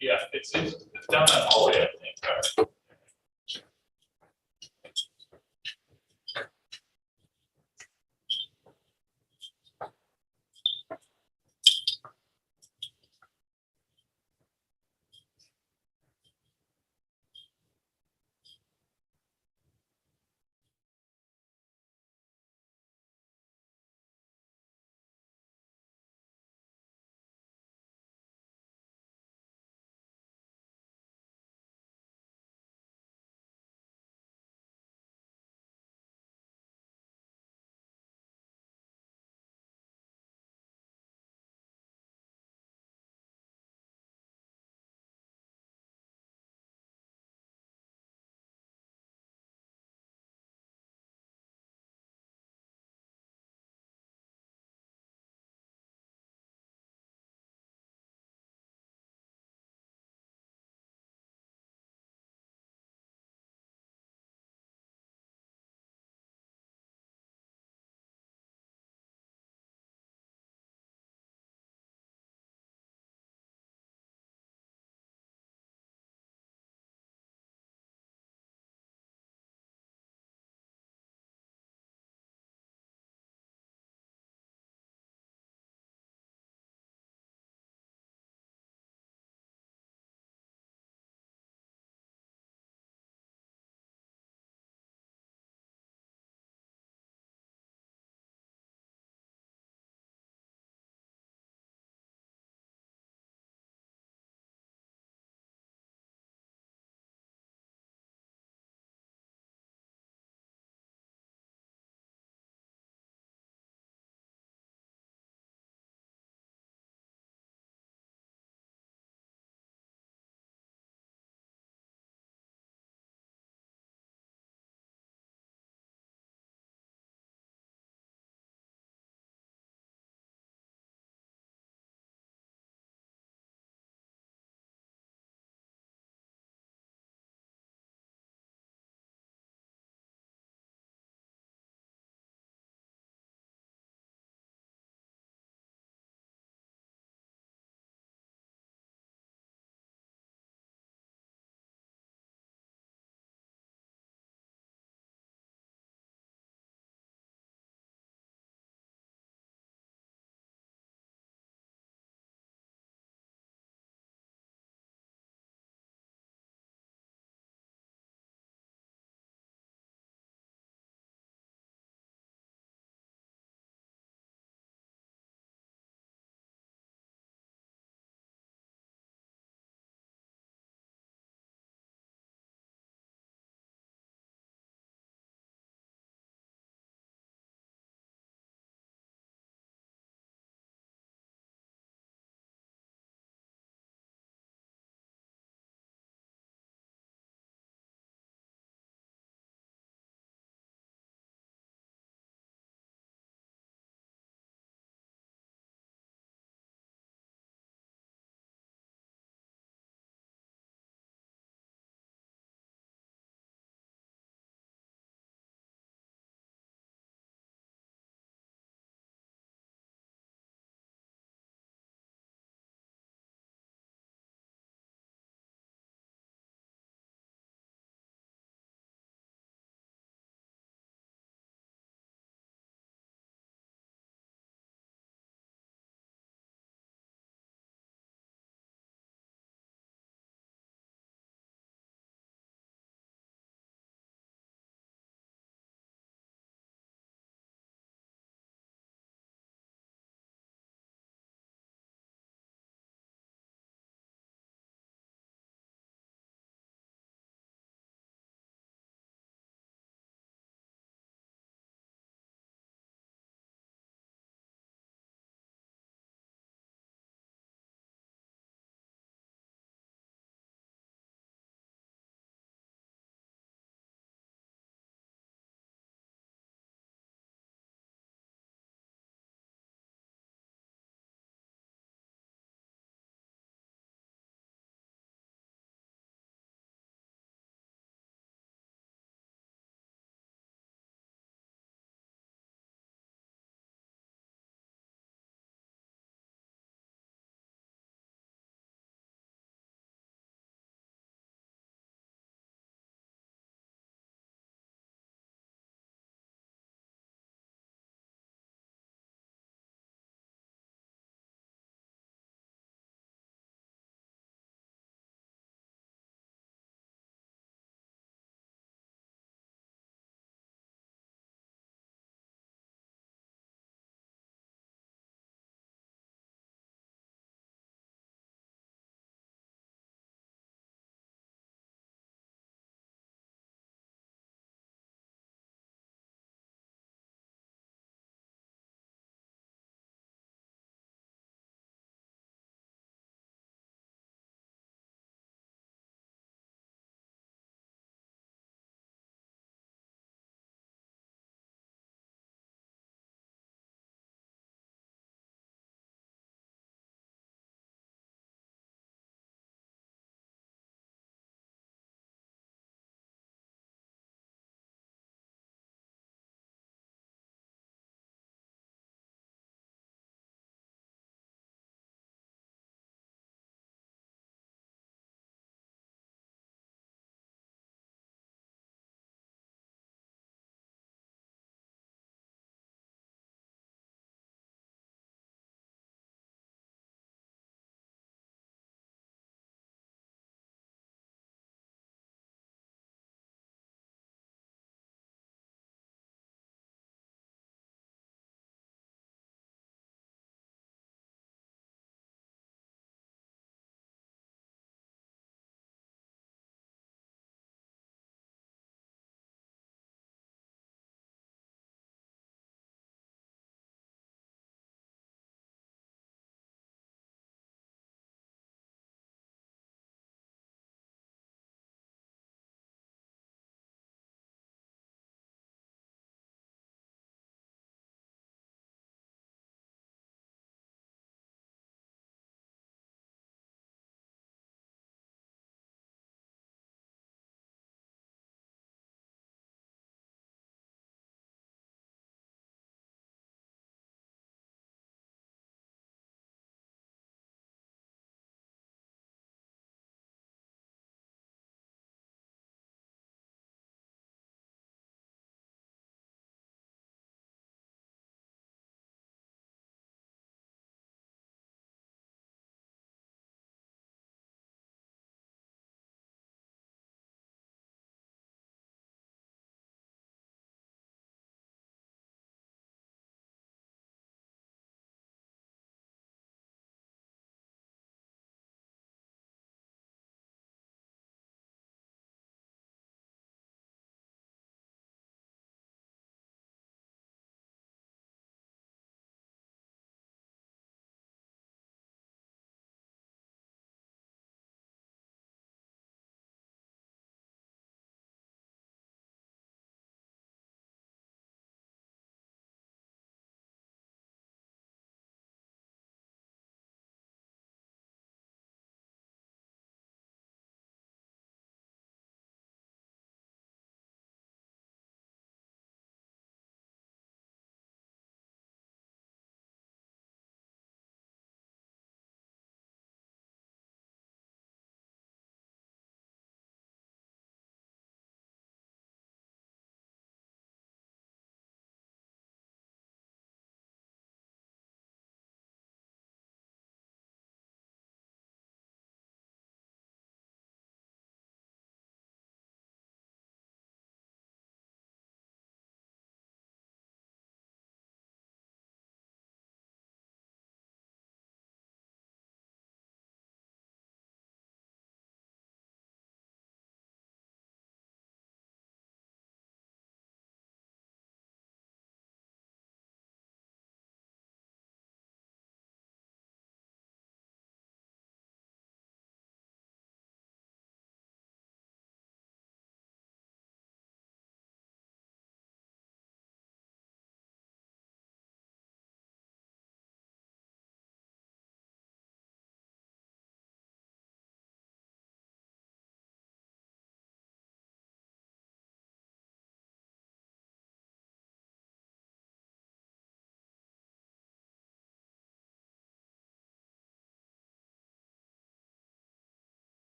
Yeah, it's down that hallway, I think.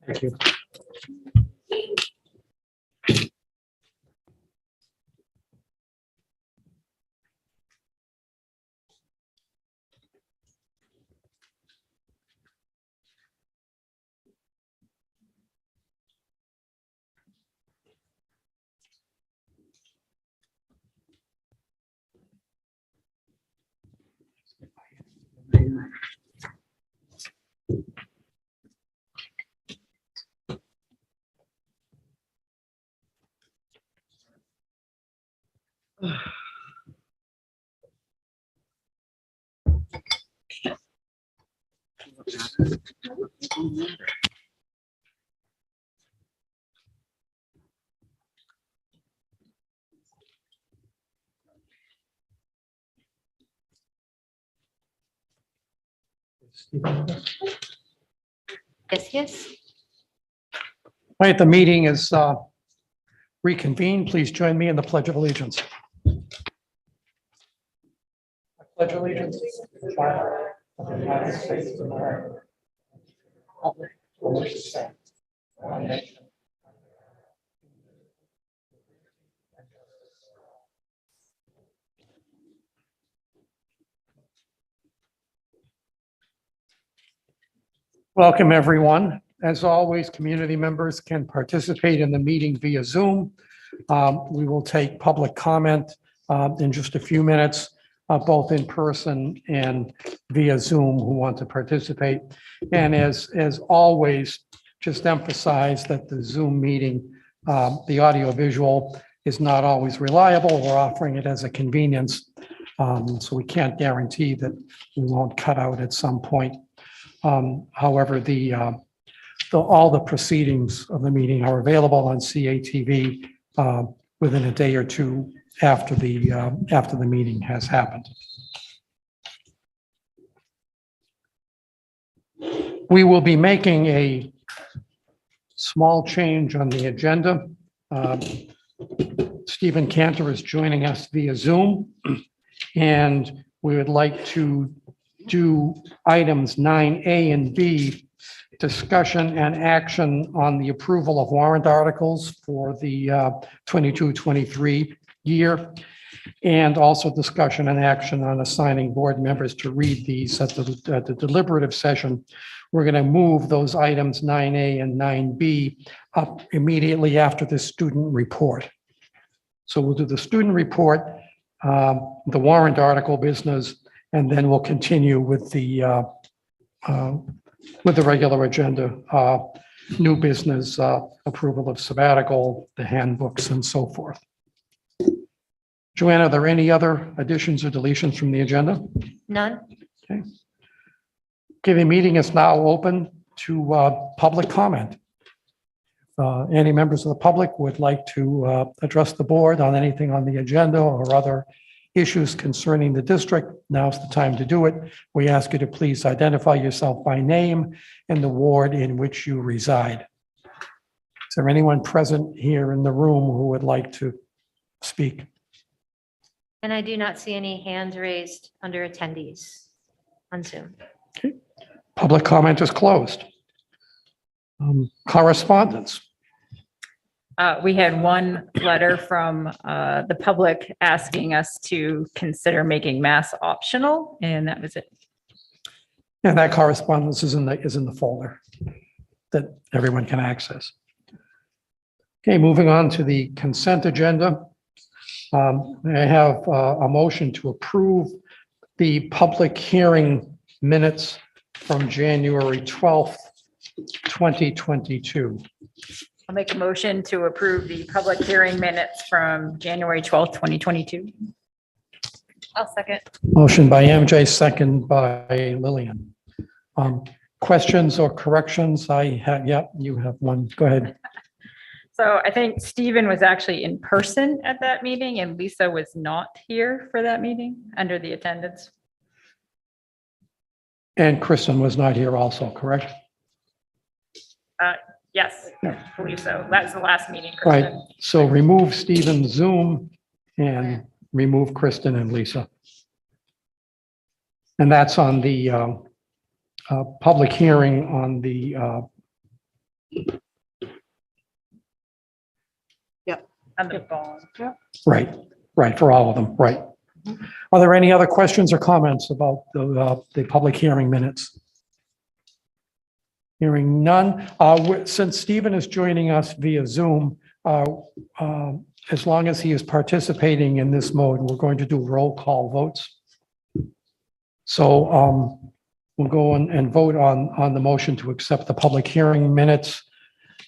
Thank you. Yes, yes. All right, the meeting is reconvened. Please join me in the Pledge of Allegiance. I pledge allegiance to the flag of the United States of America. For which it stands, one nation. Welcome, everyone. As always, community members can participate in the meeting via Zoom. We will take public comment in just a few minutes, both in person and via Zoom who want to participate. And as always, just emphasize that the Zoom meeting, the audio visual is not always reliable. We're offering it as a convenience. So we can't guarantee that we won't cut out at some point. However, all the proceedings of the meeting are available on CATV within a day or two after the meeting has happened. We will be making a small change on the agenda. Stephen Cantor is joining us via Zoom, and we would like to do items 9A and B, discussion and action on the approval of warrant articles for the 22-23 year, and also discussion and action on assigning board members to read these at the deliberative session. We're going to move those items 9A and 9B up immediately after the student report. So we'll do the student report, the warrant article business, and then we'll continue with the regular agenda, new business, approval of sabbatical, the handbooks, and so forth. Joanne, are there any other additions or deletions from the agenda? None? Okay, the meeting is now open to public comment. Any members of the public would like to address the board on anything on the agenda or other issues concerning the district, now's the time to do it. We ask you to please identify yourself by name and the ward in which you reside. Is there anyone present here in the room who would like to speak? And I do not see any hands raised under attendees on Zoom. Okay. Public comment is closed. Correspondence. We had one letter from the public asking us to consider making mass optional, and that was it. And that correspondence is in the folder that everyone can access. Okay, moving on to the consent agenda. I have a motion to approve the public hearing minutes from January 12th, 2022. I'll make a motion to approve the public hearing minutes from January 12th, 2022. I'll second. Motion by MJ, second by Lillian. Questions or corrections? I have, yeah, you have one. Go ahead. So I think Stephen was actually in person at that meeting and Lisa was not here for that meeting under the attendance. And Kristen was not here also, correct? Yes, Yeah. I believe so. That's the last meeting. Right. Kristen. So remove Stephen's Zoom and remove Kristen and Lisa. And that's on the public hearing on the On the phone. Right, for all of them, right. Are there any other questions or comments about the public hearing minutes? Hearing none. Since Stephen is joining us via Zoom, as long as he is participating in this mode, we're going to do roll call votes. So we'll go and vote on the motion to accept the public hearing minutes.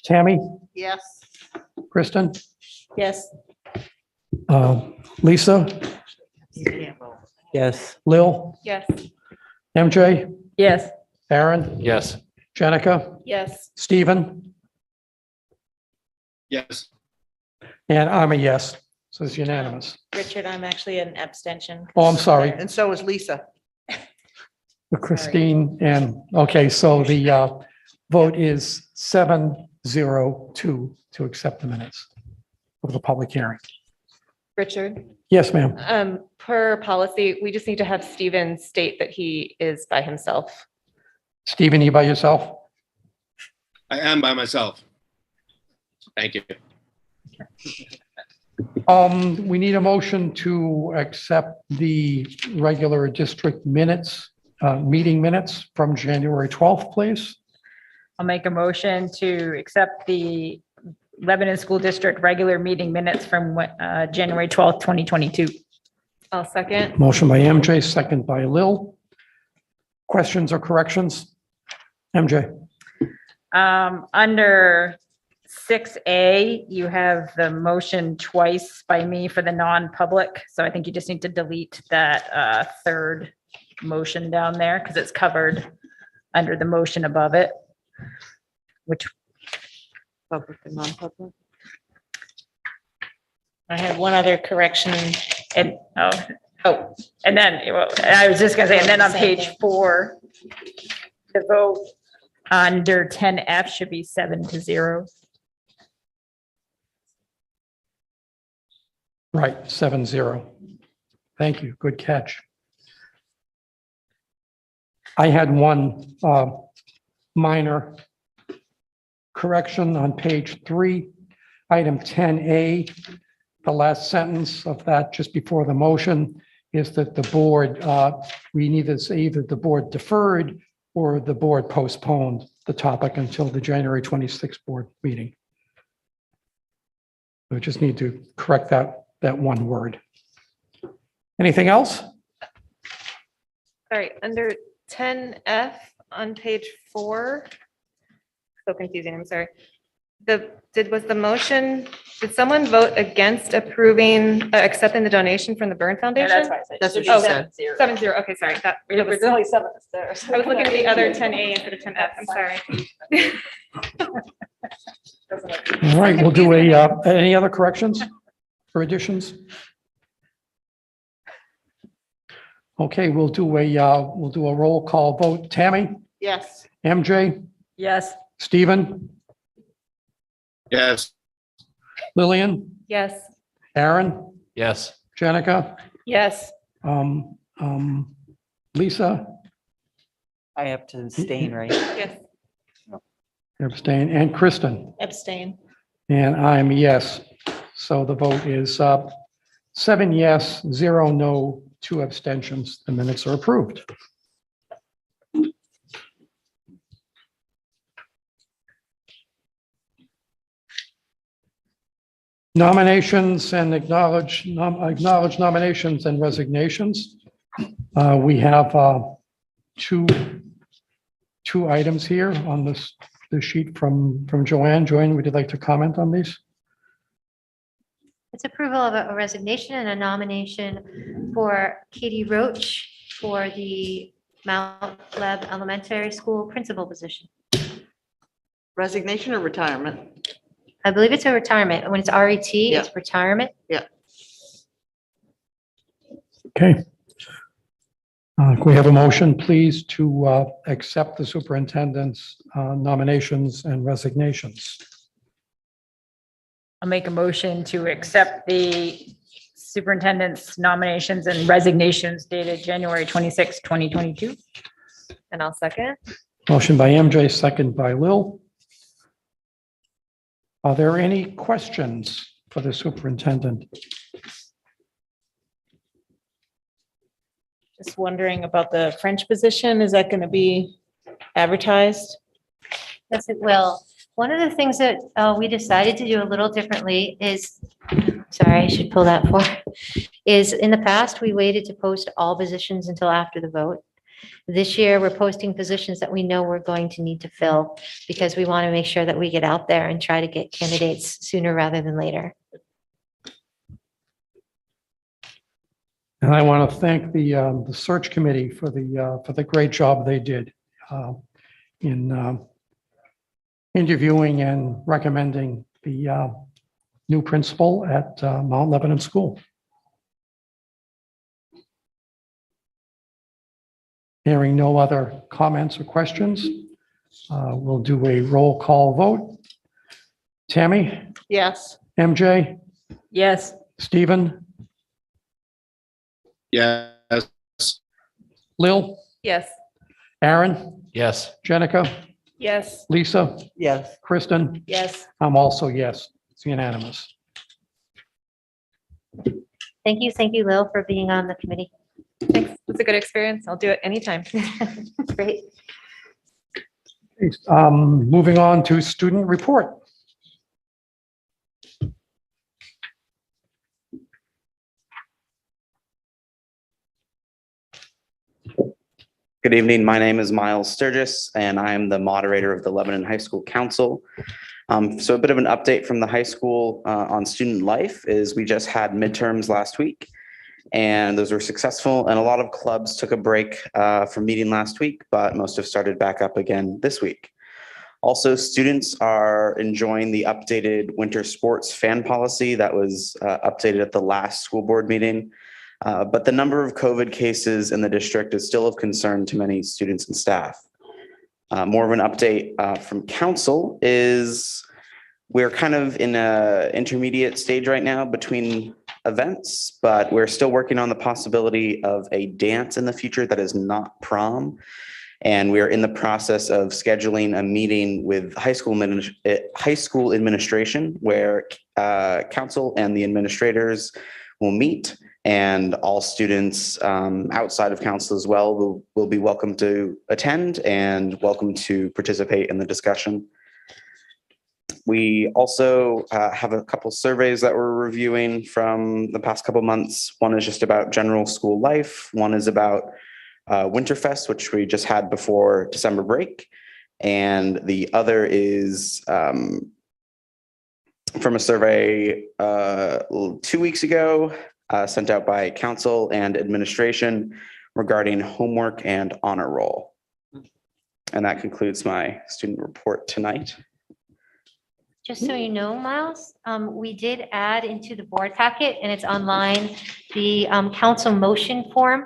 Tammy, Yes. Kristen, Yes. Lisa, Yes. Lil, Yes. MJ, Yes. Aaron, Yes. Jenica, Yes. Stephen, Yes. and I'm a yes. So it's unanimous. Richard, I'm actually an abstention. Oh, I'm sorry. And so is Lisa. Christine and, okay, so the vote is 7-0-2 to accept the minutes of the public hearing. Richard, Yes, ma'am. per policy, we just need to have Stephen state that he is by himself. Stephen, you by yourself? I am by myself. Thank you. We need a motion to accept the regular district minutes, meeting minutes from January 12th, please. I'll make a motion to accept the Lebanon School District regular meeting minutes from January 12th, 2022. I'll second. Motion by MJ, second by Lil. Questions or corrections? MJ? Under 6A, you have the motion twice by me for the non-public. So I think you just need to delete that third motion down there because it's covered under the motion above it, which Public and non-public. I have one other correction. and Oh, and then I was just gonna say, and then on page 4, the vote under 10F should be 7-0. Right, 7-0. Thank you. Good catch. I had one minor correction on page 3, item 10A. The last sentence of that, just before the motion, is that the board, we need to say either the board deferred or the board postponed the topic until the January 26th board meeting. We just need to correct that one word. Anything else? Sorry, under 10F on page 4. So confusing, I'm sorry. Was the motion, did someone vote against approving, accepting the donation from the Burn Foundation? That's why I said. That's what it should she be said. 7-0, okay, sorry. That It was only 7 there. I was looking at the other 10A instead of 10F, I'm sorry. All right, we'll do any other corrections or additions? Okay, we'll do a roll call vote. Tammy, yes. MJ, Yes. Stephen, Yes. Lillian, Yes. Aaron, Yes. Jenica, Yes. Lisa, I have to abstain, right? Yes. abstain, and Kristen. Abstain. And I'm yes. So the vote is 7 yes, 0 no, 2 abstentions. The minutes are approved. Nominations and acknowledge nominations and resignations. We have two items here on this sheet from Joanne. Joanne, would you like to comment on these? It's approval of a resignation and a nomination for Katie Roach for the Mount Leb Elementary School principal position. Resignation or retirement? I believe it's a retirement. When it's RET, Yeah. it's retirement. Okay. Can we have a motion, please, to accept the superintendent's nominations and resignations? I'll make a motion to accept the superintendent's nominations and resignations dated January 26, 2022. And I'll second. Motion by MJ, second by Lil. Are there any questions for the superintendent. Just wondering about the French position. Is that going to be advertised? Yes, it will. One of the things that we decided to do a little differently is, sorry, I should pull that for, is in the past, we waited to post all positions until after the vote. This year, we're posting positions that we know we're going to need to fill because we want to make sure that we get out there and try to get candidates sooner rather than later. And I want to thank the search committee for the great job they did in interviewing and recommending the new principal at Mount Lebanon School. Hearing no other comments or questions, we'll do a roll call vote. Tammy, Yes. MJ, Yes. Stephen, Yes. Lil, Yes. Aaron, Yes. Jenica, Yes. Lisa, Yes. Kristen. Yes. I'm also yes. It's unanimous. Thank you, Lil, for being on the committee. Thanks. It's a good experience. I'll do it anytime. Great. Moving on to student report. Good evening. My name is Miles Sturgis, and I am the moderator of the Lebanon High School Council. So a bit of an update from the high school on student life is we just had midterms last week, and those were successful, and a lot of clubs took a break from meeting last week, but most have started back up again this week. Also, students are enjoying the updated winter sports fan policy that was updated at the last school board meeting. But the number of COVID cases in the district is still of concern to many students and staff. More of an update from council is we're kind of in an intermediate stage right now between events, but we're still working on the possibility of a dance in the future that is not prom. And we are in the process of scheduling a meeting with high school administration where council and the administrators will meet, and all students outside of council as well will be welcome to attend and welcome to participate in the discussion. We also have a couple surveys that we're reviewing from the past couple months. One is just about general school life. One is about Winterfest, which we just had before December break. And the other is from a survey 2 weeks ago, sent out by council and administration regarding homework and honor roll. And that concludes my student report tonight. Just so you know, Miles, we did add into the board packet, and it's online, the council motion form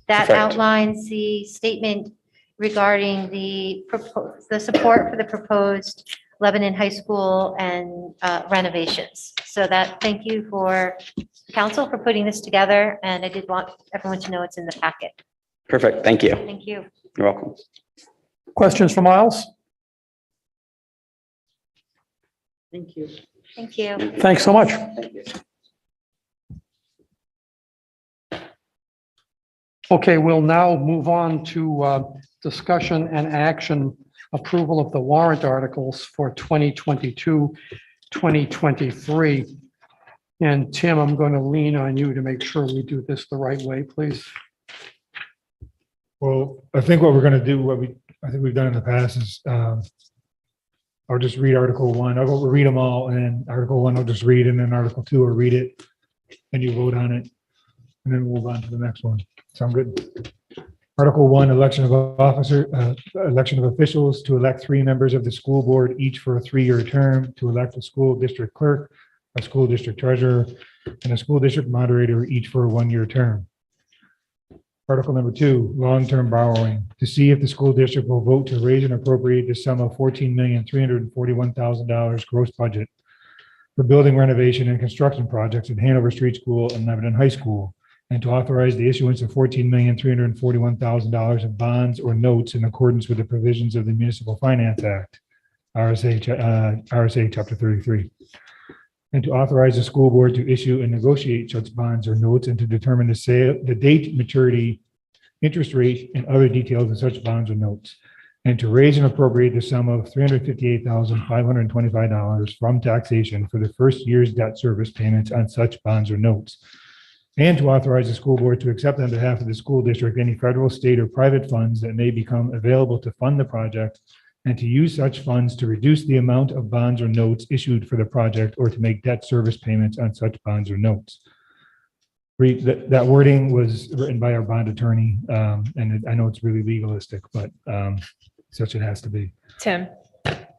that Perfect. outlines the statement regarding the support for the proposed Lebanon High School and renovations. So thank you for council for putting this together, and I did want everyone to know it's in the packet. Perfect. Thank you. Thank you. You're welcome. Questions for Miles? Thank you. Thank you. Thanks so much. Thank you. Okay, we'll now move on to discussion and action approval of the warrant articles for 2022, 2023. And Tim, I'm going to lean on you to make sure we do this the right way, please. Well, I think what we're going to do, I think we've done in the past is I'll just read Article 1. I'll go read them all, and then Article 1 I'll just read, and then Article 2 I'll read it, and you vote on it, and then we'll move on to the next one. Sound good? Article 1, election of election of officials to elect 3 members of the school board, each for a 3-year term, to elect a school district clerk, a school district treasurer, and a school district moderator, each for a 1-year term. Article number 2, long-term borrowing, to see if the school district will vote to raise and appropriate the sum of $14,341,000 gross budget for building renovation and construction projects at Hanover Street School and Lebanon High School, and to authorize the issuance of $14,341,000 of bonds or notes in accordance with the provisions of the Municipal Finance Act, RSA Chapter 33. and to authorize the school board to issue and negotiate such bonds or notes and to determine the date, maturity, interest rate, and other details of such bonds or notes, and to raise and appropriate the sum of $358,525 from taxation for the first year's debt service payments on such bonds or notes, and to authorize the school board to accept on behalf of the school district any federal, state, or private funds that may become available to fund the project, and to use such funds to reduce the amount of bonds or notes issued for the project or to make debt service payments on such bonds or notes. That wording was written by our bond attorney, and I know it's really legalistic, but such it has to be. Tim,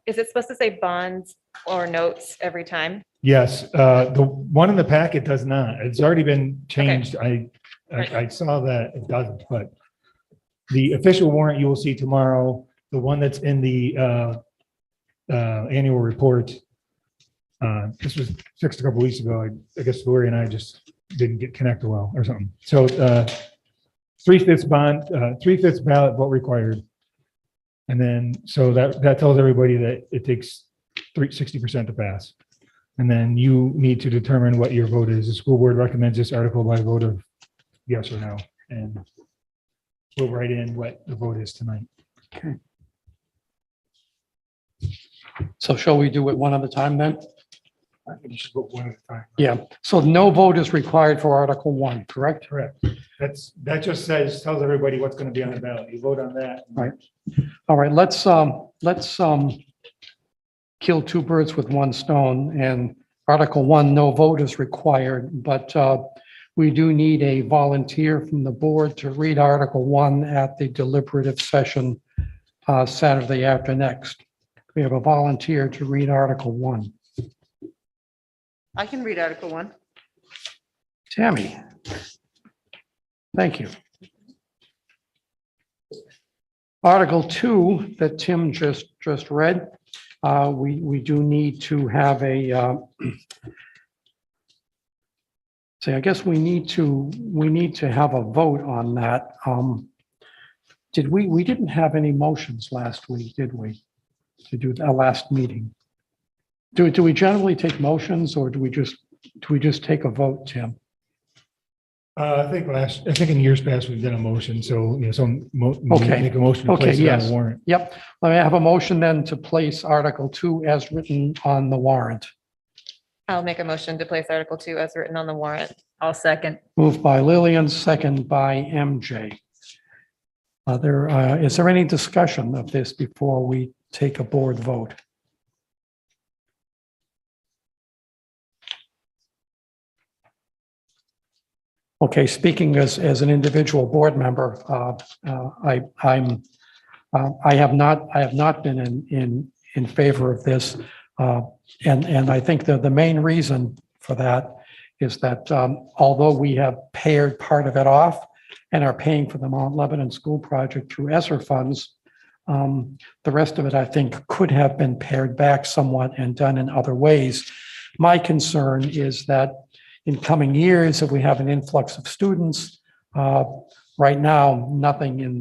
is it supposed to say bonds or notes every time? Yes, the one in the packet does not. It's already been changed. I saw that it doesn't, but the official warrant you will see tomorrow, the one that's in the annual report. This was fixed a couple weeks ago. I guess Lori and I just didn't get connected well or something. So 3/5 bond, 3/5 ballot vote required. And then, so that tells everybody that it takes 60% to pass. And then you need to determine what your vote is. The school board recommends this article by vote of yes or no. And we'll write in what the vote is tonight. Okay. So shall we do it one at a time then? I think you should vote one at a time. Yeah, so no vote is required for Article 1, correct? Correct. That just tells everybody what's going to be on the ballot. You vote on that. Right. All right, let's kill two birds with one stone, and Article 1, no vote is required, but we do need a volunteer from the board to read Article 1 at the deliberative session Saturday after next. We have a volunteer to read Article 1. I can read Article 1. Tammy. Thank you. Article 2 that Tim just read, we do need to have a, I guess we need to have a vote on that. We didn't have any motions last week, did we? To do our last meeting. Do we generally take motions, or do we just take a vote, Tim? I think in years past, we've done a motion, so, make a motion to Okay, place it on yes. the warrant. Yep. Let me have a motion then to place Article 2 as written on the warrant. I'll make a motion to place Article 2 as written on the warrant. I'll second. Moved by Lillian, second by MJ. Is there any discussion of this before we take a board vote? Okay, speaking as an individual board member, I have not been in favor of this, and I think that the main reason for that is that although we have paid part of it off and are paying for the Mount Lebanon School project through ESSER funds, the rest of it I think could have been pared back somewhat and done in other ways. My concern is that in coming years, if we have an influx of students, right now, nothing in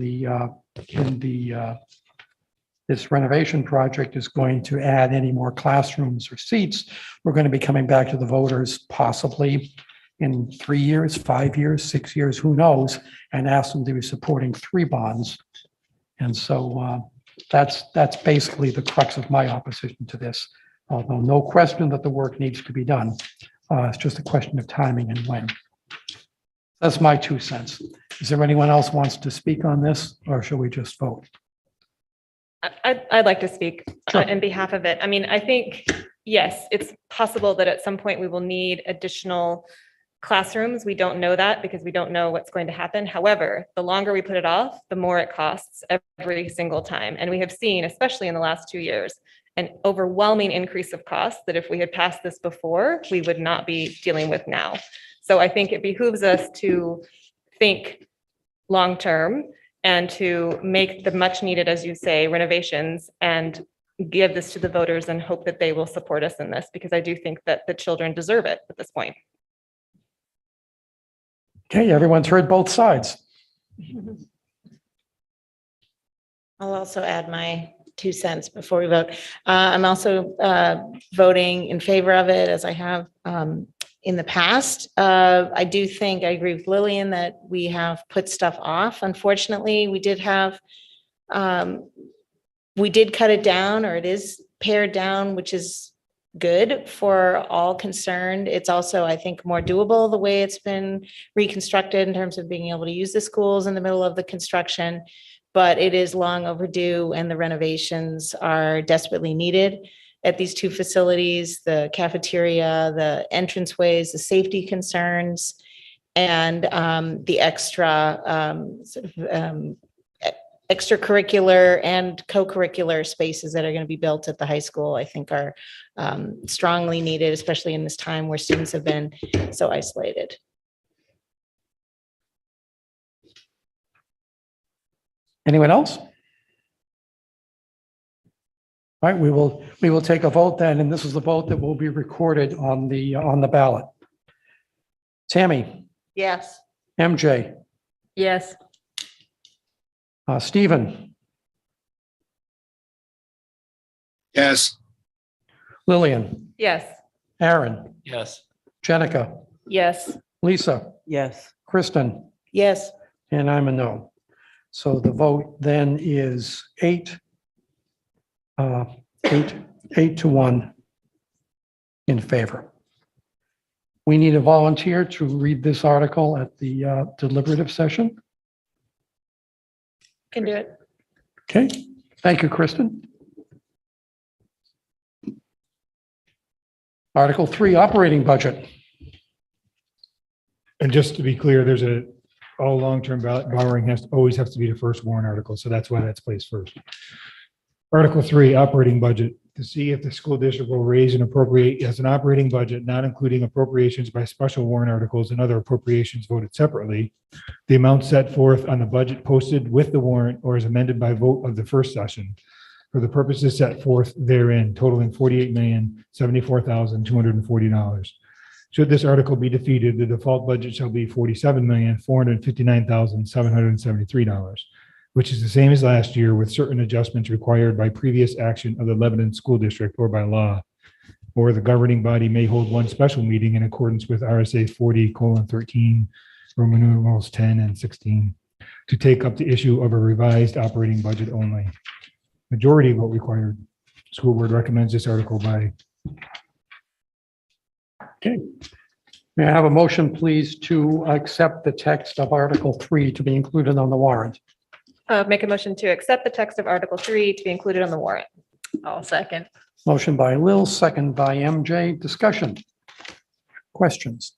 this renovation project is going to add any more classrooms or seats. We're going to be coming back to the voters possibly in 3 years, 5 years, 6 years, who knows, and ask them to be supporting 3 bonds. And so that's basically the crux of my opposition to this. Although no question that the work needs to be done. It's just a question of timing and when. That's my 2 cents. Is there anyone else wants to speak on this, or shall we just vote? I'd like to speak Sure. in behalf of it. I mean, I think, yes, it's possible that at some point we will need additional classrooms. We don't know that because we don't know what's going to happen. However, the longer we put it off, the more it costs every single time. And we have seen, especially in the last 2 years, an overwhelming increase of costs that if we had passed this before, we would not be dealing with now. So I think it behooves us to think long-term and to make the much needed, as you say, renovations and give this to the voters and hope that they will support us in this, because I do think that the children deserve it at this point. Okay, everyone's heard both sides. I'll also add my 2 cents before we vote. I'm also voting in favor of it, as I have in the past. I do think, I agree with Lillian that we have put stuff off. Unfortunately, we did cut it down, or it is pared down, which is good for all concerned. It's also, I think, more doable the way it's been reconstructed in terms of being able to use the schools in the middle of the construction. But it is long overdue, and the renovations are desperately needed at these two facilities: the cafeteria, the entranceways, the safety concerns, and the extracurricular and co-curricular spaces that are going to be built at the high school, I think are strongly needed, especially in this time where students have been so isolated. Anyone else? All right, we will take a vote then, and this is the vote that will be recorded on the ballot. Tammy, Yes. MJ, Yes. Stephen, Yes. Lillian, Yes. Aaron, Yes. Jenica, Yes. Lisa, Yes. Kristen, Yes. and I'm a no. So the vote then is 8-1 in favor. We need a volunteer to read this article at the deliberative session. Can do it. Okay, thank you, Kristen. Article 3, operating budget. And just to be clear, all long-term borrowing always has to be the first warrant article, so that's why that's placed first. Article 3, operating budget, to see if the school district will raise and appropriate as an operating budget, not including appropriations by special warrant articles and other appropriations voted separately, the amount set forth on the budget posted with the warrant or is amended by vote of the first session for the purposes set forth therein, totaling $48,074,240. Should this article be defeated, the default budget shall be $47,459,773, which is the same as last year with certain adjustments required by previous action of the Lebanon School District or by law. Or the governing body may hold one special meeting in accordance with RSA 40:13, Roman numerals 10 and 16, to take up the issue of a revised operating budget only. Majority vote required. School board recommends this article by. Okay. May I have a motion, please, to accept the text of Article 3 to be included on the warrant? Make a motion to accept the text of Article 3 to be included on the warrant. I'll second. Motion by Lil, second by MJ. Discussion? Questions?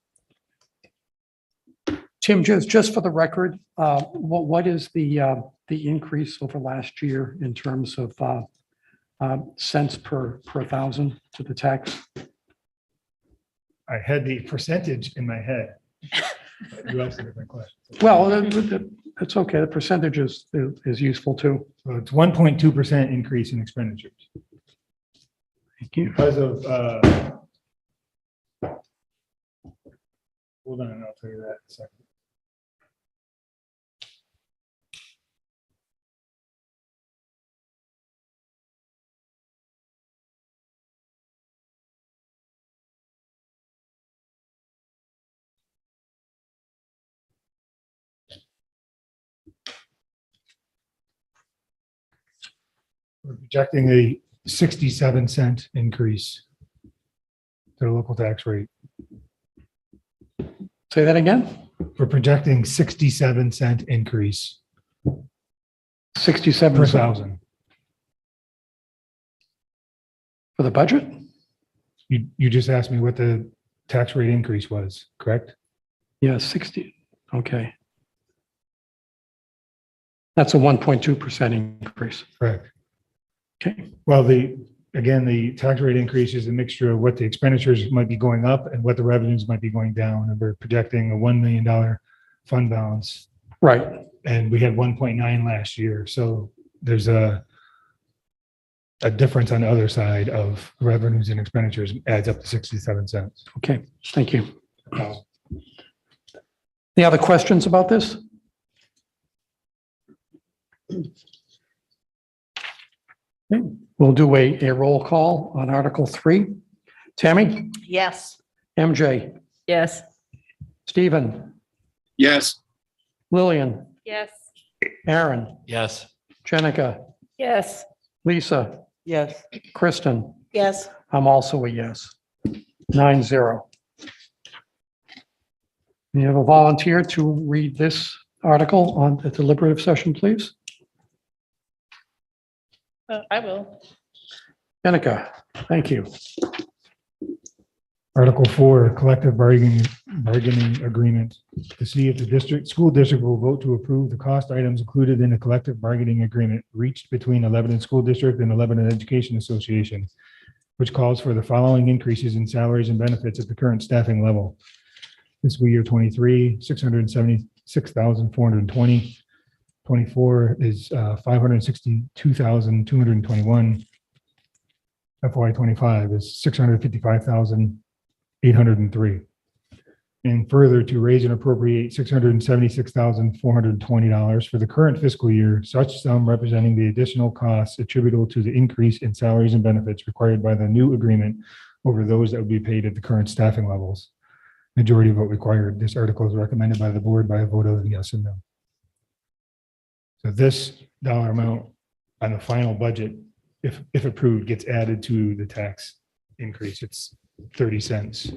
Tim, just for the record, what is the increase over last year in terms of cents per thousand to the tax? I had the percentage in my head. You asked a different question. Well, it's okay. The percentage is useful too. So it's 1.2% increase in expenditures Thank you. because of, hold on, I'll tell you that in a second. We're projecting a 67-cent increase to the local tax rate. Say that again? We're projecting 67-cent increase 67 per thousand. for the budget? You just asked me what the tax rate increase was, correct? Yeah, 60. Okay. That's a 1.2% increase. Correct. Okay. Well, the tax rate increase is a mixture of what the expenditures might be going up and what the revenues might be going down. And we're projecting a $1 million fund balance. Right. And we had 1.9 last year. So there's a difference on the other side of revenues and expenditures adds up to 67 cents. Okay. Thank you. Any other questions about this? Okay, we'll do a roll call on Article 3. Tammy, Yes. MJ, Yes. Stephen, Yes. Lillian, Yes. Aaron, Yes. Jenica, Yes. Lisa, Yes. Kristen. Yes. I'm also a yes. 9-0. You have a volunteer to read this article on the deliberative session, please? I will. Jenica, thank you. Article 4, collective bargaining agreement. To see if the school district will vote to approve the cost items included in the collective bargaining agreement reached between the Lebanon School District and the Lebanon Education Association, which calls for the following increases in salaries and benefits at the current staffing level. Fiscal year 23, $676,420. 24 is $562,221. FY 25 is $655,803. And further, to raise and appropriate $676,420 for the current fiscal year, such sum representing the additional costs attributable to the increase in salaries and benefits required by the new agreement over those that would be paid at the current staffing levels. Majority vote required. This article is recommended by the board by a vote of yes and no. So this dollar amount on the final budget, if approved, gets added to the tax increase. It's 30 cents.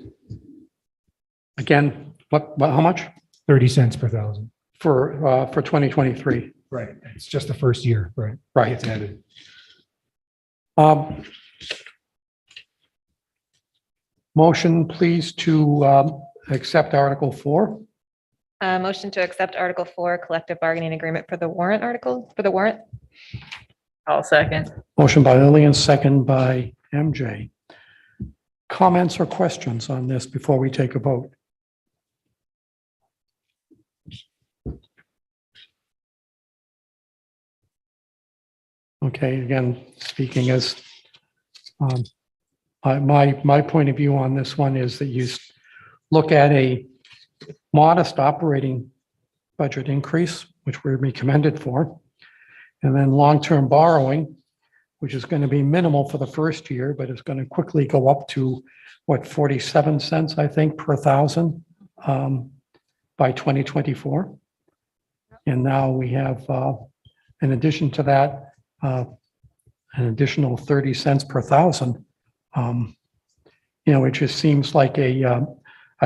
Again, how much 30 cents per thousand. for 2023? Right. It's just the first year, right? Right. It's added. Motion, please, to accept Article 4. Motion to accept Article 4, collective bargaining agreement for the warrant article, for the warrant. I'll second. Motion by Lillian, second by MJ. Comments or questions on this before we take a vote? Okay, again, speaking as my point of view on this one is that you look at a modest operating budget increase, which we're recommended for, and then long-term borrowing, which is going to be minimal for the first year, but it's going to quickly go up to, what, 47 cents, I think, per thousand by 2024. And now we have, in addition to that, an additional 30 cents per thousand. It just seems like a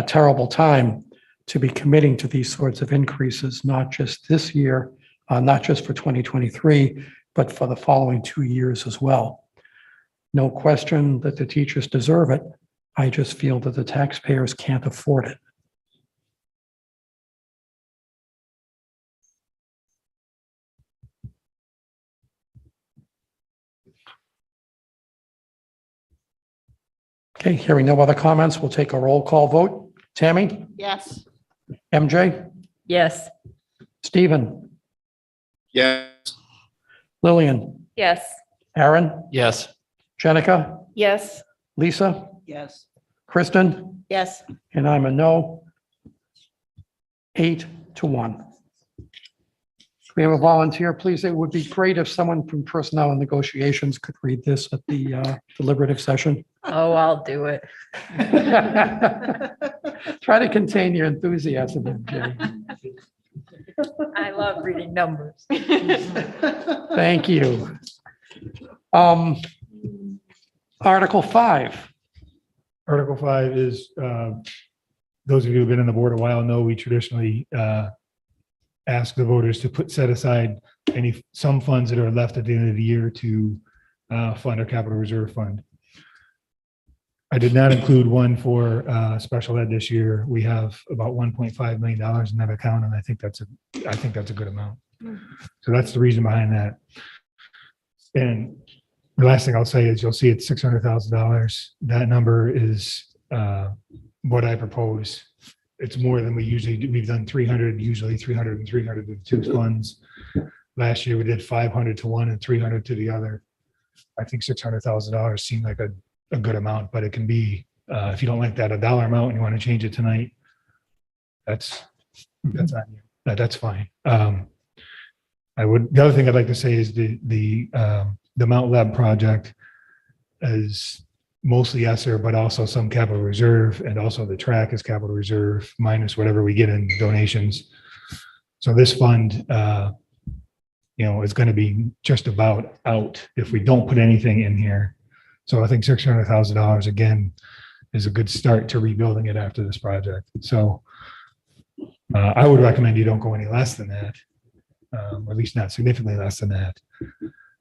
terrible time to be committing to these sorts of increases, not just this year, not just for 2023, but for the following 2 years as well. No question that the teachers deserve it. I just feel that the taxpayers can't afford it. Okay, hearing no other comments, we'll take a roll call vote. Tammy, Yes. MJ, Yes. Stephen, Yes. Lillian, Yes. Aaron, Yes. Jenica, Yes. Lisa, Yes. Kristen, Yes. and I'm a no. 8-1. We have a volunteer, please. It would be great if someone from Personnel and Negotiations could read this at the deliberative session. Oh, I'll do it. Try to contain your enthusiasm, MJ. I love reading numbers. Thank you. Article 5. Article 5 is, those of you who've been on the board a while know we traditionally ask the voters to set aside some funds that are left at the end of the year to fund our capital reserve fund. I did not include one for special ed this year. We have about $1.5 million in that account, and I think that's a good amount. So that's the reason behind that. And the last thing I'll say is you'll see it's $600,000. That number is what I propose. It's more than we usually do. We've done 300, usually 300 and 300 to two funds. Last year we did 500 to one and 300 to the other. I think $600,000 seemed like a good amount, but it can be, if you don't like that, a dollar amount and you want to change it tonight, that's on you. That's fine. The other thing I'd like to say is the the Mount Lab project is mostly ESSER, but also some capital reserve, and also the track is capital reserve minus whatever we get in donations. So this fund, is going to be just about out if we don't put anything in here. So I think $600,000 again is a good start to rebuilding it after this project. So I would recommend you don't go any less than that, or at least not significantly less than that.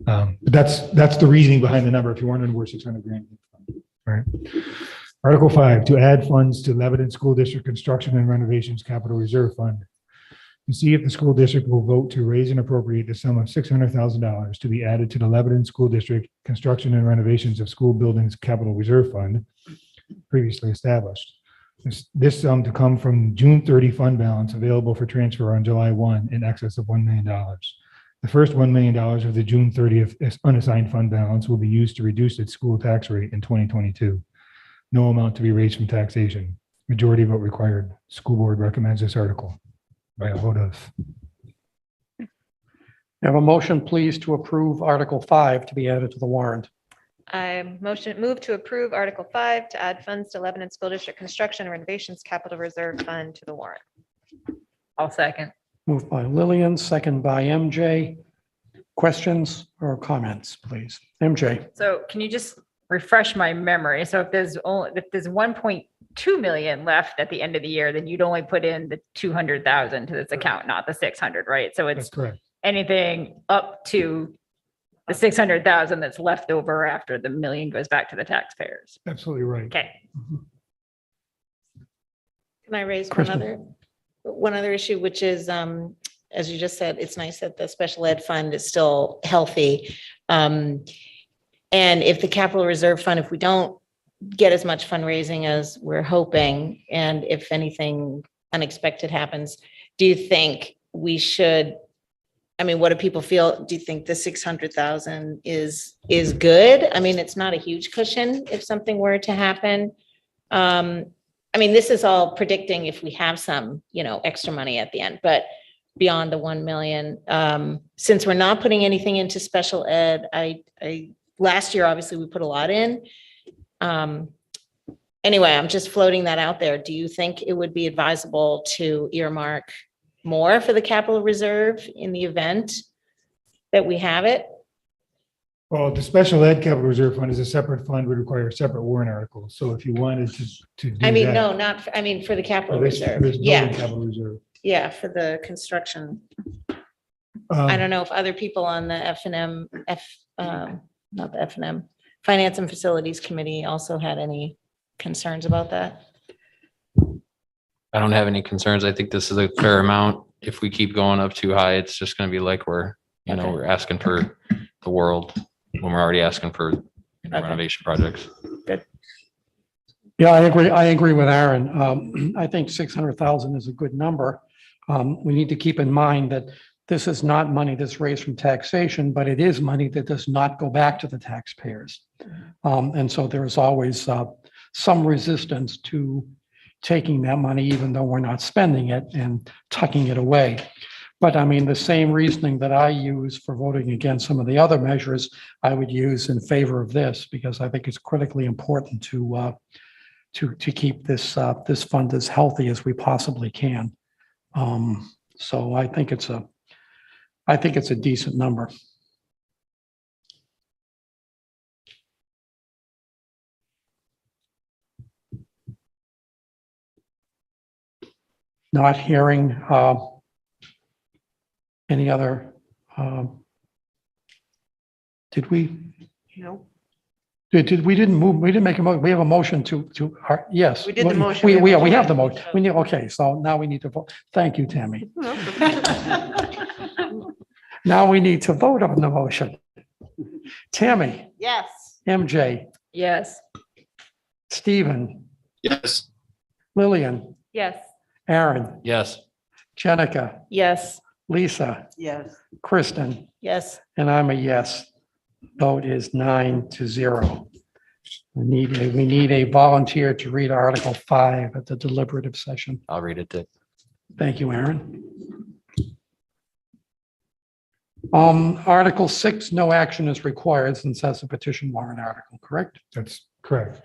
But that's the reasoning behind the number. If you're wondering where 600 grand. All right. Article 5, to add funds to Lebanon School District Construction and Renovations Capital Reserve Fund. To see if the school district will vote to raise and appropriate the sum of $600,000 to be added to the Lebanon School District Construction and Renovations of School Buildings Capital Reserve Fund previously established. This sum to come from June 30 fund balance available for transfer on July 1 in excess of $1 million. The first $1 million of the June 30th unassigned fund balance will be used to reduce its school tax rate in 2022. No amount to be raised from taxation. Majority vote required. School board recommends this article by a vote of. Have a motion, please, to approve Article 5 to be added to the warrant. I move to approve Article 5 to add funds to Lebanon School District Construction and Renovations Capital Reserve Fund to the warrant. I'll second. Moved by Lillian, second by MJ. Questions or comments, please? MJ? So can you just refresh my memory? So if there's 1.2 million left at the end of the year, then you'd only put in the 200,000 to this account, not the 600, right? So That's it's correct. anything up to the 600,000 that's left over after the million goes back to the taxpayers. Absolutely right. Okay. Can I raise Kristen. one other issue, which is, as you just said, it's nice that the special ed fund is still healthy. And if the capital reserve fund, if we don't get as much fundraising as we're hoping, and if anything unexpected happens, do you think we should, I mean, what do people feel? Do you think the 600,000 is good? I mean, it's not a huge cushion if something were to happen. I mean, this is all predicting if we have some, extra money at the end, but beyond the 1 million, since we're not putting anything into special ed, last year, obviously we put a lot in. Anyway, I'm just floating that out there. Do you think it would be advisable to earmark more for the capital reserve in the event that we have it? Well, the special ed capital reserve fund is a separate fund, would require a separate warrant article. So if you wanted to do I mean, that- no, not, for the capital for this reserve. building Yeah, Capital reserve. yeah, for the construction. I don't know if other people on the not the F&M, Finance and Facilities Committee also had any concerns about that. I don't have any concerns. I think this is a fair amount. If we keep going up too high, it's just going to be like we're asking for the world when we're already asking for renovation projects. Yeah, I agree with Aaron. I think 600,000 is a good number. We need to keep in mind that this is not money that's raised from taxation, but it is money that does not go back to the taxpayers. And so there is always some resistance to taking that money, even though we're not spending it, and tucking it away. But I mean, the same reasoning that I use for voting against some of the other measures, I would use in favor of this, because I think it's critically important to keep this fund as healthy as we possibly can. So I think it's a decent number. Not hearing any other, did we? No. We didn't make a motion. We have a motion yes. We did the motion. We have the motion. Okay, so now we need to vote. Thank you, Tammy. Now we need to vote on the motion. Tammy, Yes. MJ, Yes. Stephen, Yes. Lillian, Yes. Aaron, Yes. Jenica, Yes. Lisa, Yes. Kristen, Yes. and I'm a yes. Vote is 9-0. We need a volunteer to read Article 5 at the deliberative session. I'll read it, Dick. Thank you, Aaron. Article 6, no action is required since that's a petition warrant article, correct? That's correct.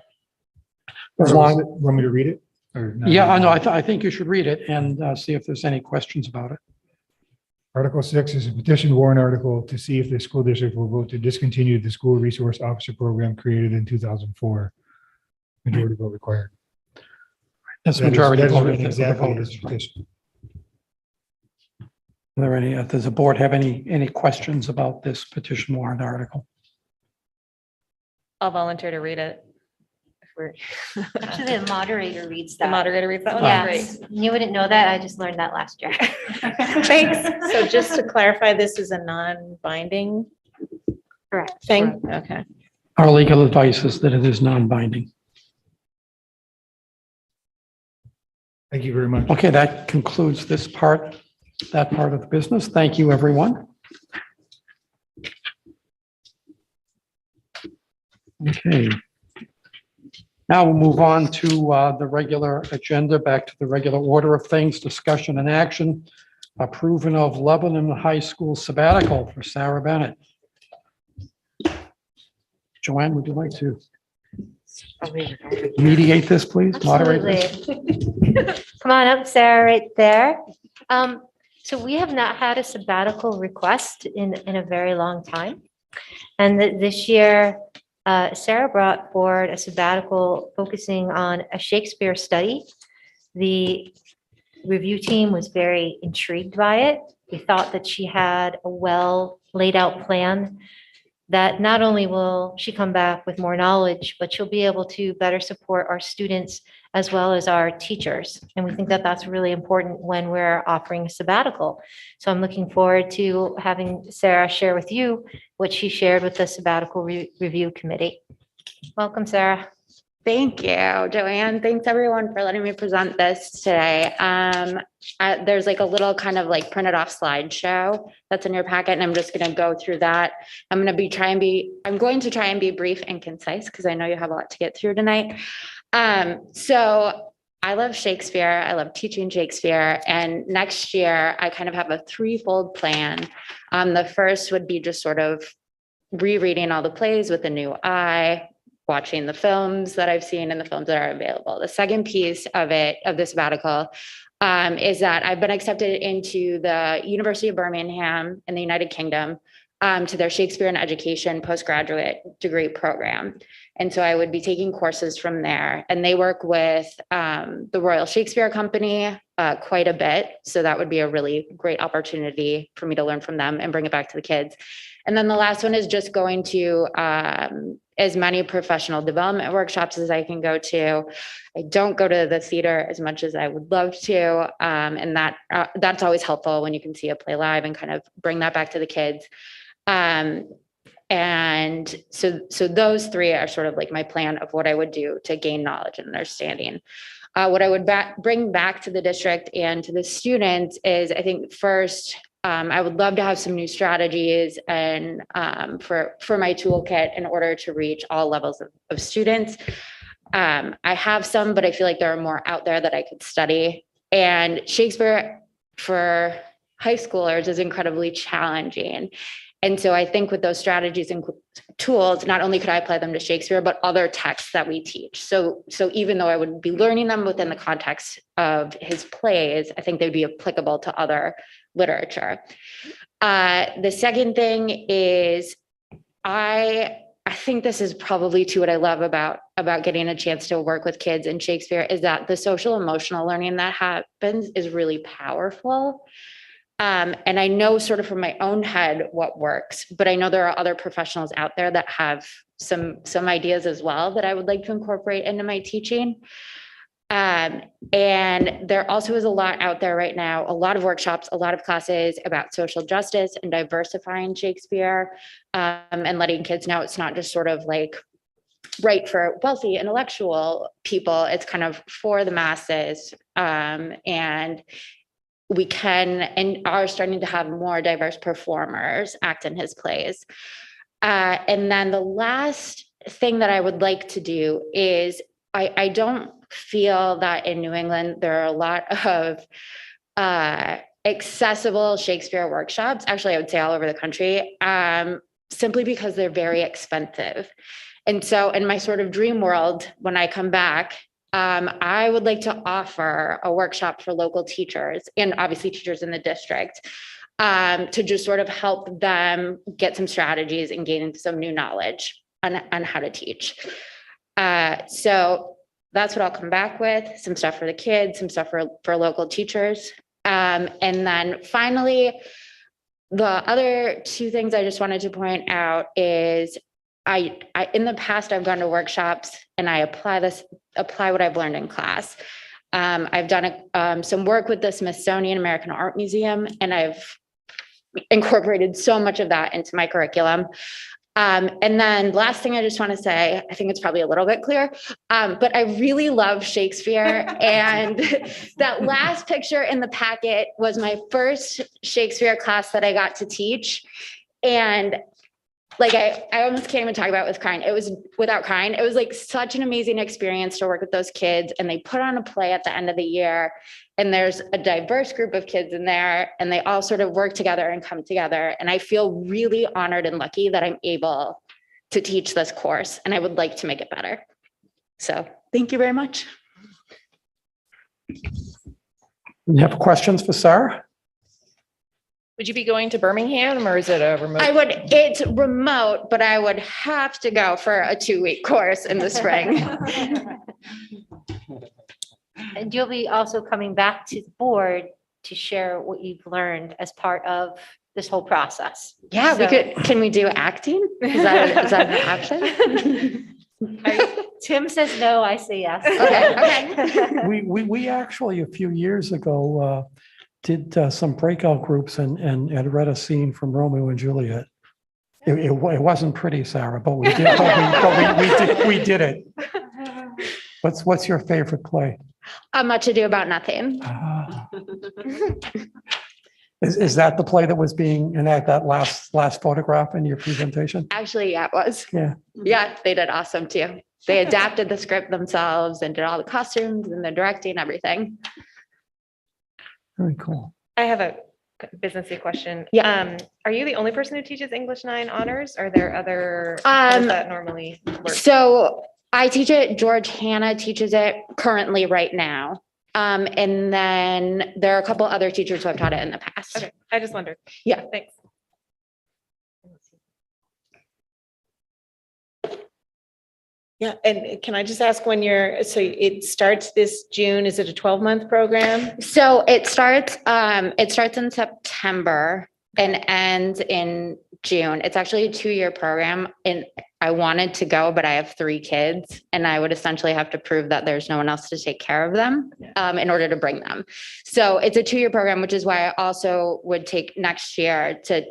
As So, long, Want me to read it? Or not? yeah, I know, I think you should read it and see if there's any questions about it. Article 6 is a petition warrant article to see if the school district will vote to discontinue the school resource officer program created in 2004. Majority vote required. That's That is- majority that is vote written of the exactly voters. as a petition. Are there any, does the board have any questions about this petition warrant article? I'll volunteer to read it. If we're, Actually, the moderator reads the that. moderator reads that one? Yes, you wouldn't know that. I just learned that last year. Thanks. So just to clarify, this is a non-binding Correct. thing? Okay. Our legal advice is that it is non-binding. Thank you very much. Okay, that concludes this part, that part of the business. Thank you, everyone. Okay. Now we'll move on to the regular agenda, back to the regular order of things, discussion and action. Approving of Lebanon High School sabbatical for Sarah Bennett. Joanne, would you like to mediate this, please? Moderate this? Absolutely. Come on up, Sarah, right there. So we have not had a sabbatical request in a very long time. And this year, Sarah brought forward a sabbatical focusing on a Shakespeare study. The review team was very intrigued by it. We thought that she had a well laid out plan that not only will she come back with more knowledge, but she'll be able to better support our students as well as our teachers. And we think that that's really important when we're offering a sabbatical. So I'm looking forward to having Sarah share with you what she shared with the sabbatical review committee. Welcome, Sarah. Thank you, Joanne. Thanks everyone for letting me present this today. There's like a little kind of like printed off slideshow that's in your packet, and I'm just going to go through that. I'm going to try and be brief and concise because I know you have a lot to get through tonight. So I love Shakespeare. I love teaching Shakespeare. And next year I kind of have a threefold plan. The first would be just sort of rereading all the plays with a new eye, watching the films that I've seen and the films that are available. The second piece of this sabbatical is that I've been accepted into the University of Birmingham in the United Kingdom to their Shakespeare in Education postgraduate degree program. And so I would be taking courses from there, and they work with the Royal Shakespeare Company quite a bit. So that would be a really great opportunity for me to learn from them and bring it back to the kids. And then the last one is just going to as many professional development workshops as I can go to. I don't go to the theater as much as I would love to. And that's always helpful when you can see a play live and kind of bring that back to the kids. And so those three are sort of like my plan of what I would do to gain knowledge and understanding. What I would bring back to the district and to the students is, I think first, I would love to have some new strategies and for my toolkit in order to reach all levels of students. I have some, but I feel like there are more out there that I could study. And Shakespeare for high schoolers is incredibly challenging. And so I think with those strategies and tools, not only could I apply them to Shakespeare, but other texts that we teach. So even though I would be learning them within the context of his plays, I think they'd be applicable to other literature. The second thing is I think this is probably too what I love about getting a chance to work with kids in Shakespeare is that the social emotional learning that happens is really powerful. And I know sort of from my own head what works, but I know there are other professionals out there that have some ideas as well that I would like to incorporate into my teaching. And there also is a lot out there right now, a lot of workshops, a lot of classes about social justice and diversifying Shakespeare, and letting kids know it's not just sort of like right for wealthy intellectual people, it's kind of for the masses. And we can and are starting to have more diverse performers act in his plays. And then the last thing that I would like to do is I don't feel that in New England, there are a lot of accessible Shakespeare workshops, actually, I would say all over the country, simply because they're very expensive. And so in my sort of dream world, when I come back, I would like to offer a workshop for local teachers and obviously teachers in the district to just sort of help them get some strategies and gain some new knowledge on how to teach. So that's what I'll come back with, some stuff for the kids, some stuff for local teachers. And then finally, the other two things I just wanted to point out is I in the past, I've gone to workshops and I apply what I've learned in class. I've done some work with the Smithsonian American Art Museum, and I've incorporated so much of that into my curriculum. And then last thing I just want to say, I think it's probably a little bit clear, but I really love Shakespeare. And that last picture in the packet was my first Shakespeare class that I got to teach. And like, I almost can't even talk about it with crying. It was without crying. It was like such an amazing experience to work with those kids. And they put on a play at the end of the year. And there's a diverse group of kids in there, and they all sort of work together and come together. And I feel really honored and lucky that I'm able to teach this course, and I would like to make it better. So thank you very much. You have questions for Sarah? Would you be going to Birmingham or is it a remote? It's remote, but I would have to go for a 2-week course in the spring. And you'll be also coming back to the board to share what you've learned as part of this whole process. Yeah, So- can we do acting? Is that an option? Tim says no, I say yes. Okay. We actually, a few years ago, did some breakout groups and read a scene from Romeo and Juliet. It wasn't pretty, Sarah, but we did, we did it. What's your favorite play? Much Ado About Nothing. Ah. Is that the play that was being in that last photograph in your presentation? Actually, yeah, it was. Yeah. Yeah, they did awesome too. They adapted the script themselves and did all the costumes and the directing, everything. Very cool. I have a businessy question. Yeah. Are you the only person who teaches English 9 honors? Are there other, how does that normally work? So I teach it. George Hannah teaches it currently right now. And then there are a couple other teachers who have taught it in the past. Okay, I just wondered. Yeah. Thanks. Yeah, and can I just ask when so it starts this June, is it a 12-month program? So it starts in September and ends in June. It's actually a 2-year program, and I wanted to go, but I have 3 kids and I would essentially have to prove that there's no one else to take care of them in order to bring them. So it's a 2-year program, which is why I also would take next year to,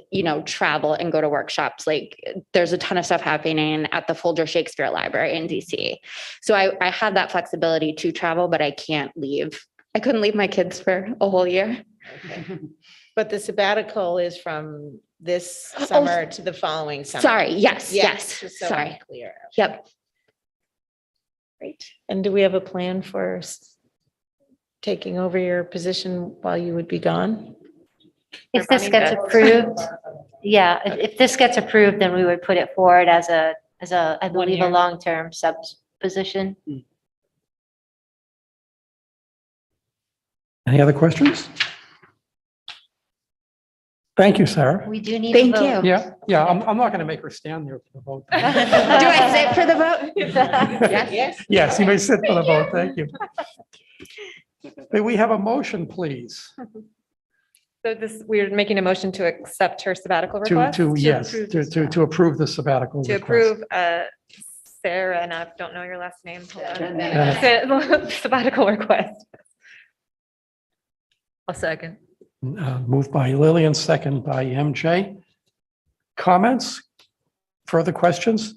travel and go to workshops. Like there's a ton of stuff happening at the Folger Shakespeare Library in DC. So I have that flexibility to travel, but I can't leave. I couldn't leave my kids for a whole year. But the sabbatical is from this summer to the following summer. Sorry. Yes. just so I'm Sorry. clear. Yep. Great. And do we have a plan for taking over your position while you would be gone? If this gets approved, if this gets approved, then we would put it forward as a, I believe, a year. long-term sub position. Any other questions? Thank you, Sarah. We do need. Thank a vote. you. Yeah, I'm not going to make her stand there for the vote. Do I sit for the vote? Yes. Yes, you may sit for the vote. Thank you. May we have a motion, please? So we're making a motion to accept her sabbatical request? To approve the sabbatical To request. approve Sarah, and I don't know your last name. Hold on. Bennett. Sabbatical request. A second. Moved by Lillian, second by MJ. Comments? Further questions?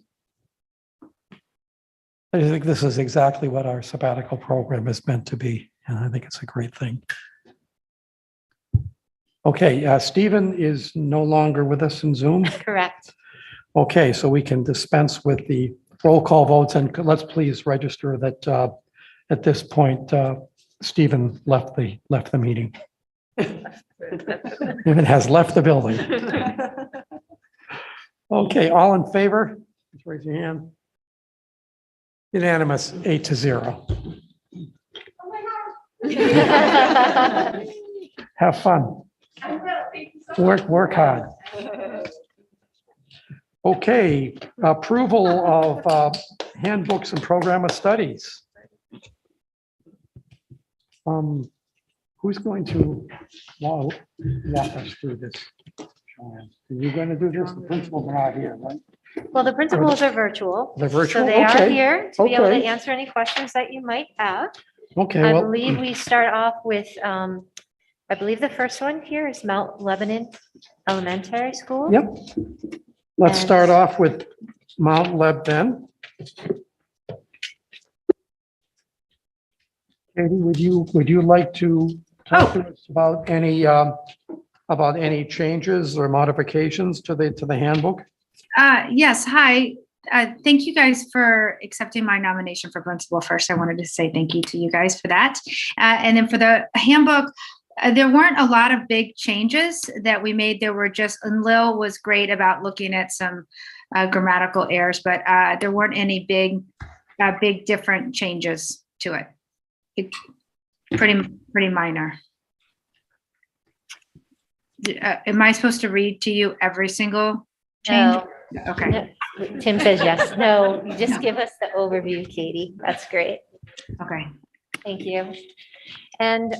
I think this is exactly what our sabbatical program is meant to be, and I think it's a great thing. Okay, Stephen is no longer with us in Zoom. Correct. Okay, so we can dispense with the roll call votes, and let's please register that at this point, Stephen left the meeting. It has left the building. Okay, all in favor? Just raise your hand. Unanimous, 8-0. Have fun. Work hard. Okay, approval of handbooks and program of studies. Who's going to walk us through this? Joanne? Are you going to do this? The principals are not here, right? Well, the principals are virtual. They're virtual? So they are Okay. here to be able to Okay. answer any questions that you might have. Okay, I well, believe we start off with, I believe the first one here is Mount Lebanon Elementary School. yep. Let's start off with Mount Leb then. Katie, would you like to talk to us about any changes or modifications to the handbook? Yes, hi. Thank you guys for accepting my nomination for principal. First, I wanted to say thank you to you guys for that. And then for the handbook, there weren't a lot of big changes that we made. There were just, and Lil was great about looking at some grammatical errors, but there weren't any big different changes to it. Pretty minor. Am I supposed to read to you every single change? No. Okay. No. Tim says yes. No, you just give us the overview, Katie. That's great. Okay. Thank you. And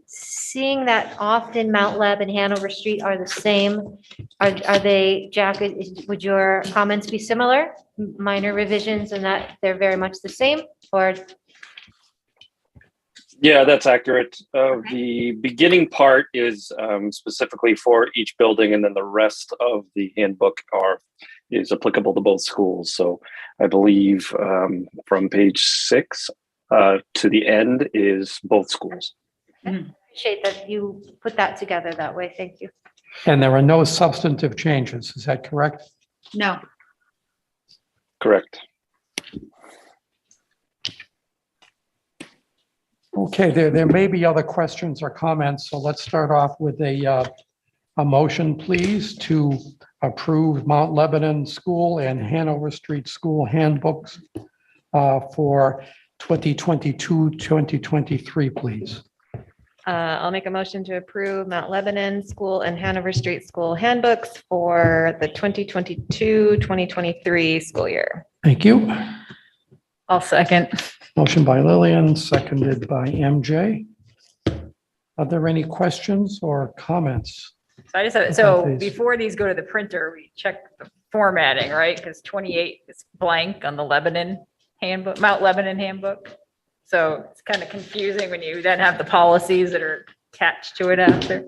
seeing that often Mount Leb and Hanover Street are the same, are they, Jack, would your comments be similar? Minor revisions and that they're very much the same, or? Yeah, that's accurate. The beginning part is specifically for each building, and then the rest of the handbook is applicable to both schools. So I believe from page 6 to the end is both schools. Appreciate that you put that together that way. Thank you. And there are no substantive changes, is that correct? No. Correct. Okay, there may be other questions or comments, so let's start off with a motion, please, to approve Mount Lebanon School and Hanover Street School handbooks for 2022, 2023, please. I'll make a motion to approve Mount Lebanon School and Hanover Street School handbooks for the 2022-2023 school year. Thank you. I'll second. Motion by Lillian, seconded by MJ. Are there any questions or comments? So I just have, so before these go to the printer, we check the formatting, right? Because 28 is blank on the Lebanon handbook, Mount Lebanon handbook. So it's kind of confusing when you then have the policies that are attached to it after.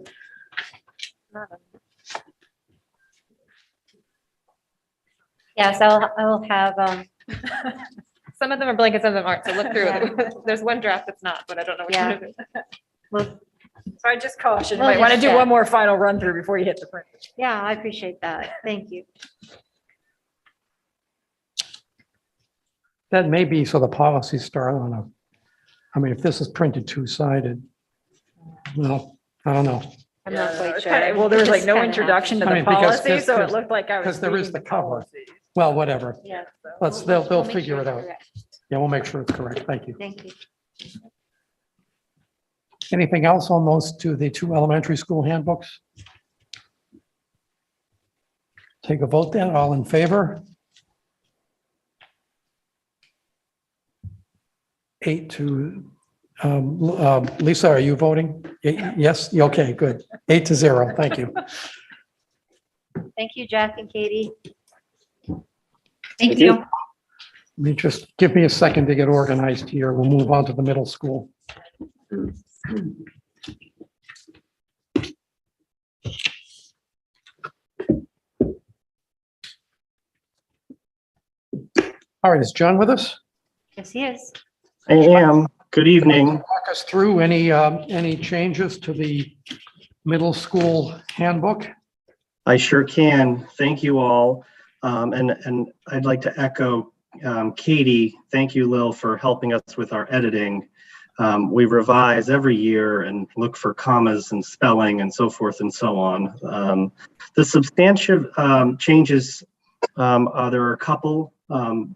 Yes, I'll have, Some of them are blank and some of them aren't, so look through it. There's one draft that's not, but I don't know which one it is. well, So I just caution, you We'll might want to just do check. one more final run through before you hit the print. yeah, I appreciate that. Thank you. That may be so the policies start on I mean, if this is printed two-sided, well, I don't know. I'm not Yeah, quite it's sure. kinda- Well, there was It like just no kinda introduction to I the mean, because policy, so it there's- looked like I was because there is reading the the cover. policies. Well, whatever. happens. Yeah. Let's, We'll they'll make figure sure it it's out. correct. Yeah, we'll make sure it's correct. Thank you. Thank you. Anything else on those the two elementary school handbooks? Take a vote then. All in favor? 8 to, Lisa, are you voting? Yes? Okay, good. 8-0. Thank you. Thank you, Jack and Katie. Thank you. Let me just, give me a second to get organized here. We'll move on to the middle school. All right, is John with us? Yes, he is. I am. Good evening. Walk us through any changes to the middle school handbook? I sure can. Thank you all. And I'd like to echo Katie. Thank you, Lil, for helping us with our editing. we revise every year and look for commas and spelling and so forth and so on. The substantive changes, there are a couple.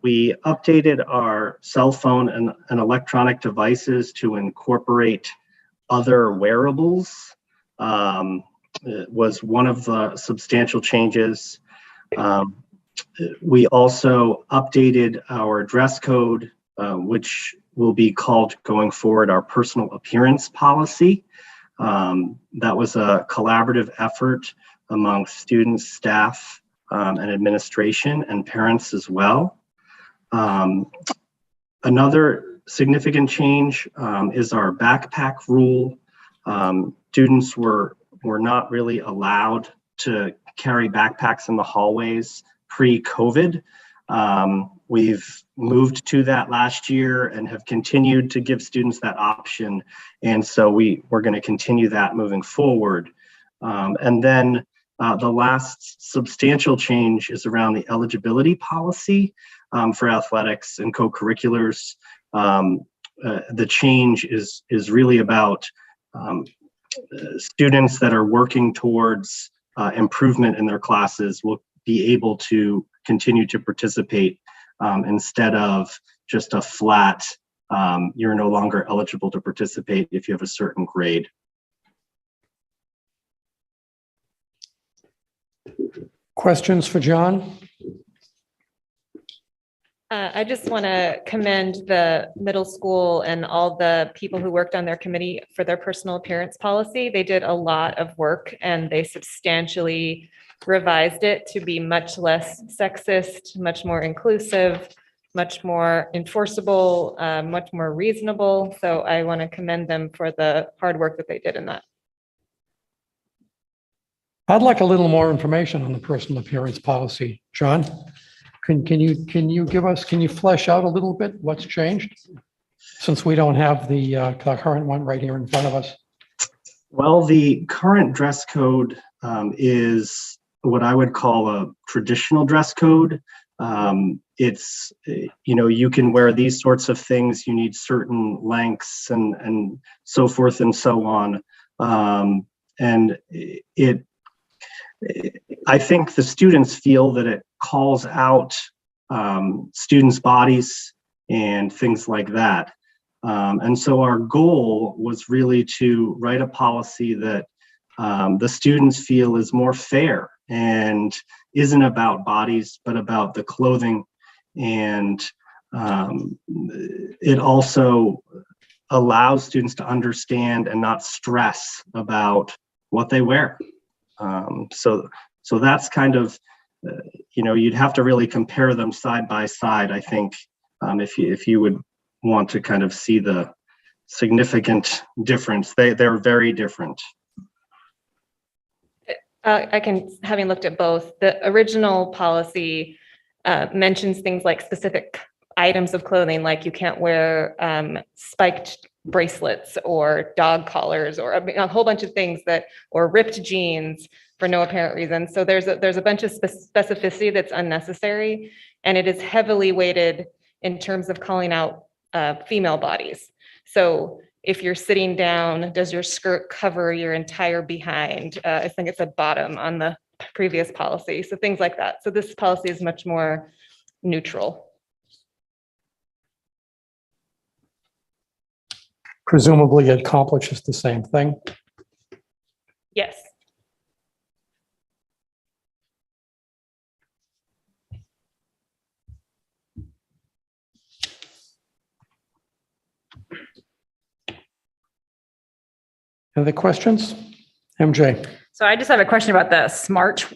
We updated our cell phone and electronic devices to incorporate other wearables. It was one of the substantial changes. We also updated our dress code, which will be called going forward our personal appearance policy. That was a collaborative effort among students, staff, and administration, and parents as well. Another significant change is our backpack rule. Students were not really allowed to carry backpacks in the hallways pre-COVID. We've moved to that last year and have continued to give students that option. And so we're going to continue that moving forward. And then the last substantial change is around the eligibility policy for athletics and co-curriculars. The change is really about students that are working towards improvement in their classes will be able to continue to participate instead of just a flat, you're no longer eligible to participate if you have a certain grade. Questions for John? I just want to commend the middle school and all the people who worked on their committee for their personal appearance policy. They did a lot of work and they substantially revised it to be much less sexist, much more inclusive, much more enforceable, much more reasonable. So I want to commend them for the hard work that they did in that. I'd like a little more information on the personal appearance policy. John, can you give us, can you flesh out a little bit what's changed? Since we don't have the current one right here in front of us. Well, the current dress code is what I would call a traditional dress code. It's, you can wear these sorts of things, you need certain lengths and so forth and so on. And I think the students feel that it calls out students' bodies and things like that. And so our goal was really to write a policy that the students feel is more fair and isn't about bodies, but about the clothing. And it also allows students to understand and not stress about what they wear. So that's kind of, you'd have to really compare them side by side, I think, if you would want to kind of see the significant difference. They're very different. I can, having looked at both, the original policy mentions things like specific items of clothing, like you can't wear spiked bracelets or dog collars or a whole bunch of things or ripped jeans for no apparent reason. So there's a bunch of specificity that's unnecessary, and it is heavily weighted in terms of calling out female bodies. So if you're sitting down, does your skirt cover your entire behind? I think it's a bottom on the previous policy. So things like that. So this policy is much more neutral. Presumably it accomplishes the same thing. Yes. Other questions? MJ. So I just have a question about the smart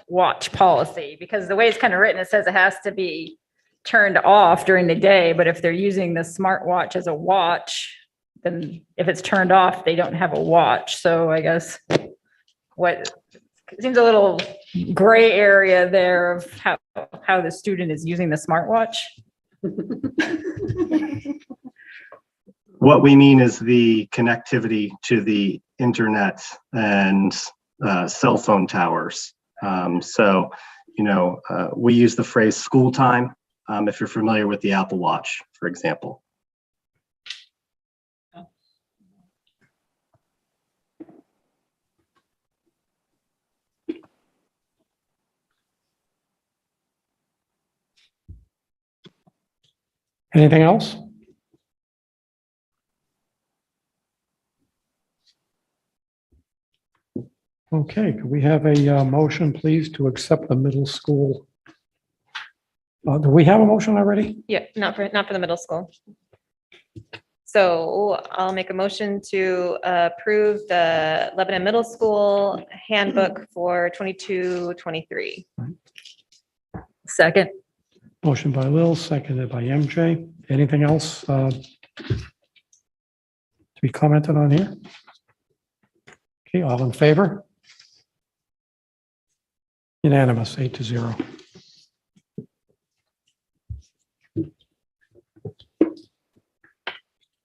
watch policy, because the way it's kind of written, it says it has to be turned off during the day, but if they're using the smartwatch as a watch, then if it's turned off, they don't have a watch. So I guess it seems a little gray area there of how the student is using the smartwatch. What we mean is the connectivity to the internet and cell phone towers. We use the phrase school time, if you're familiar with the Apple Watch, for example. Anything else? Okay, could we have a motion, please, to accept the middle school? Do we have a motion already? Yeah, not for the middle school. So I'll make a motion to approve the Lebanon Middle School handbook for 22-23. Second. Motion by Lil, seconded by MJ. Anything else to be commented on here? Okay, all in favor? Unanimous, 8-0.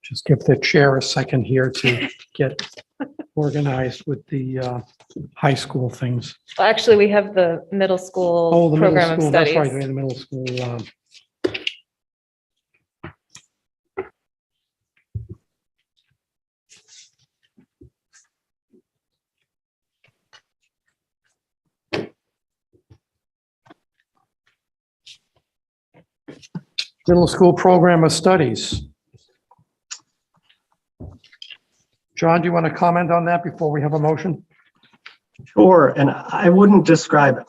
Just give the chair a second here to get organized with the high school things. Well, actually, we have the middle school Oh, the middle program of school, that's right, studies. the middle school. Middle school program of studies. John, do you want to comment on that before we have a motion? Sure, and I wouldn't describe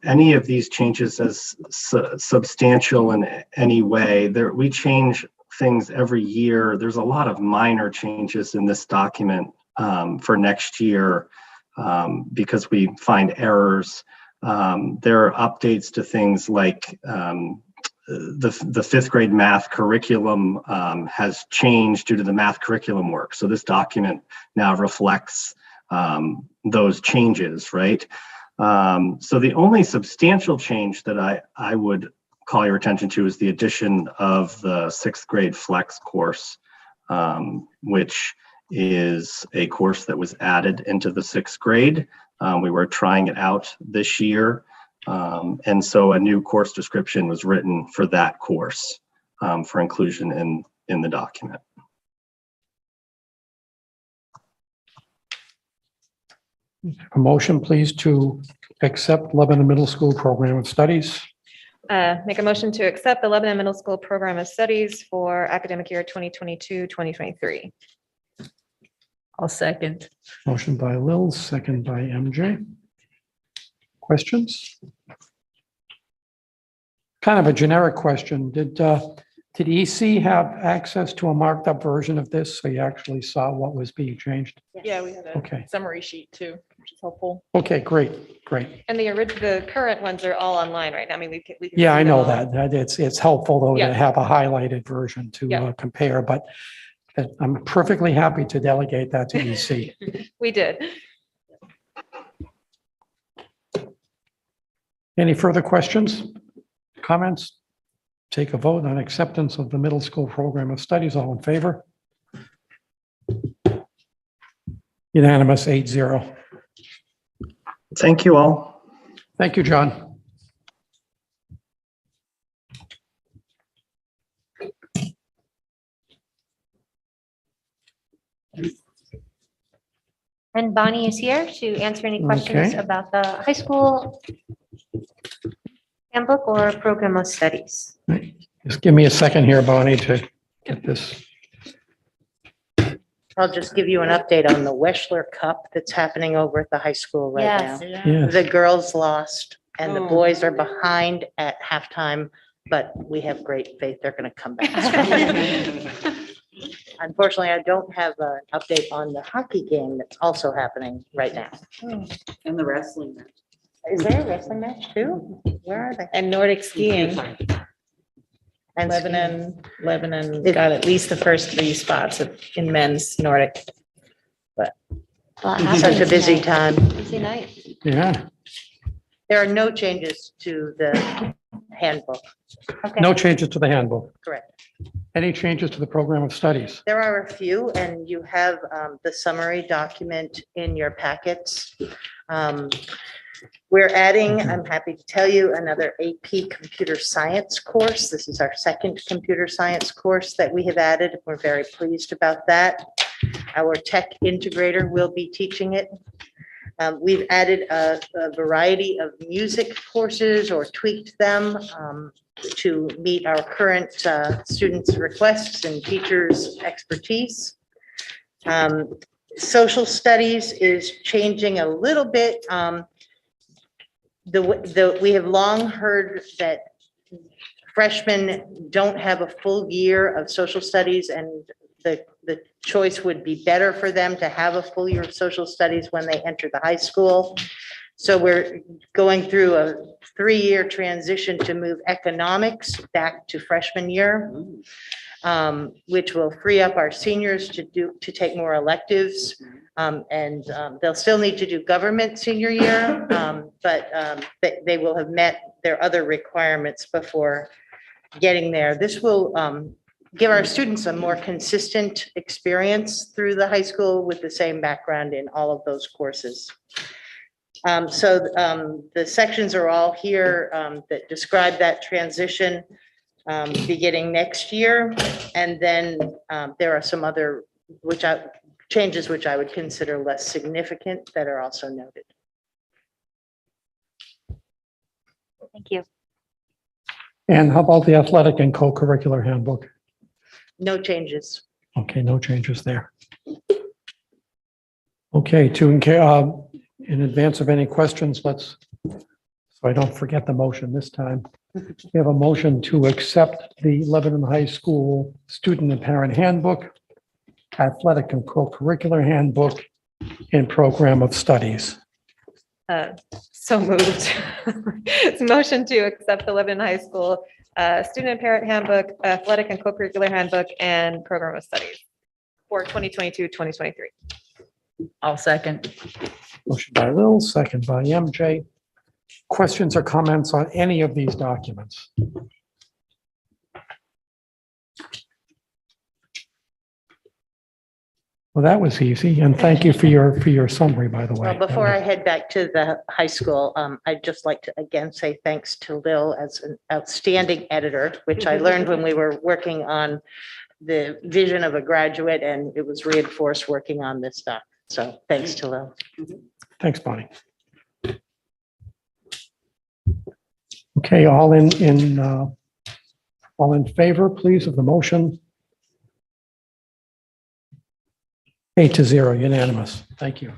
any of these changes as substantial in any way. We change things every year. There's a lot of minor changes in this document for next year because we find errors. There are updates to things like the fifth grade math curriculum has changed due to the math curriculum work. So this document now reflects those changes, right? So the only substantial change that I would call your attention to is the addition of the sixth grade flex course, which is a course that was added into the sixth grade. We were trying it out this year. And so a new course description was written for that course for inclusion in the document. A motion, please, to accept Lebanon Middle School Program of Studies. Make a motion to accept the Lebanon Middle School program of studies for academic year 2022-2023. I'll second. Motion by Lil, second by MJ. Questions? Kind of a generic question. Did EC have access to a marked up version of this? So you actually saw what was being changed? Yeah, we have Okay. a summary sheet too, which is helpful. Okay, great. And the current ones are all online right now. I mean, we can. Yeah, see I them know all. that. It's helpful though to Yeah. have a highlighted version to Yeah. compare, but I'm perfectly happy to delegate that to EC. We did. Any further questions, comments? Take a vote on acceptance of the middle school program of studies. All in favor? Unanimous, 8-0. Thank you all. Thank you, John. And Bonnie is here to answer any questions Okay. about the high school handbook or program of studies. Just give me a second here, Bonnie, to get this. I'll just give you an update on the Weschler Cup that's happening over at the high school right Yes. now. Yes. The girls lost and the Oh. boys are behind at halftime, but we have great faith they're going to come back. Unfortunately, I don't have an update on the hockey game that's also happening right now. And the wrestling match. Is there a wrestling match too? Where are they? And Nordic skiing, And Lebanon got at least the first 3 spots in men's Nordic. Such a busy time. Busy night. Yeah, There are no changes to the handbook. Okay. no changes to the handbook. Correct. Any changes to the program of studies? There are a few, and you have the summary document in your packets. We're adding, I'm happy to tell you, another AP Computer Science course. This is our second computer science course that we have added. We're very pleased about that. Our tech integrator will be teaching it. We've added a variety of music courses or tweaked them. to meet our current students' requests and teachers' expertise. Social studies is changing a little bit. We have long heard that freshmen don't have a full year of social studies, and the choice would be better for them to have a full year of social studies when they enter the high school. So we're going through a 3-year transition to move economics back to freshman year, which will free up our seniors to take more electives. And they'll still need to do government senior year, but they will have met their other requirements before getting there. This will give our students a more consistent experience through the high school with the same background in all of those courses. The sections are all here that describe that transition beginning next year. And then there are some other changes which I would consider less significant that are also noted. Thank you. And how about the athletic and co-curricular handbook? No changes. Okay, no changes there. Okay, in advance of any questions, so I don't forget the motion this time. We have a motion to accept the Lebanon High School Student and Parent Handbook, Athletic and Co-curricular Handbook, and Program of Studies. So moved. It's a motion to accept the Lebanon High School Student and Parent Handbook, Athletic and Co-curricular Handbook, and Program of Studies for 2022-2023. I'll second. Motion by Lil, second by MJ. Questions or comments on any of these documents? Well, that was easy, and thank you for your summary, by the way. Well, before I head back to the high school, I'd just like to again say thanks to Lil as an outstanding editor, which I learned when we were working on the vision of a graduate, and it was reinforced working on this stuff. So thanks to Lil. Thanks, Bonnie. Okay, all in favor, please, of the motion? 8-0, unanimous. Thank you.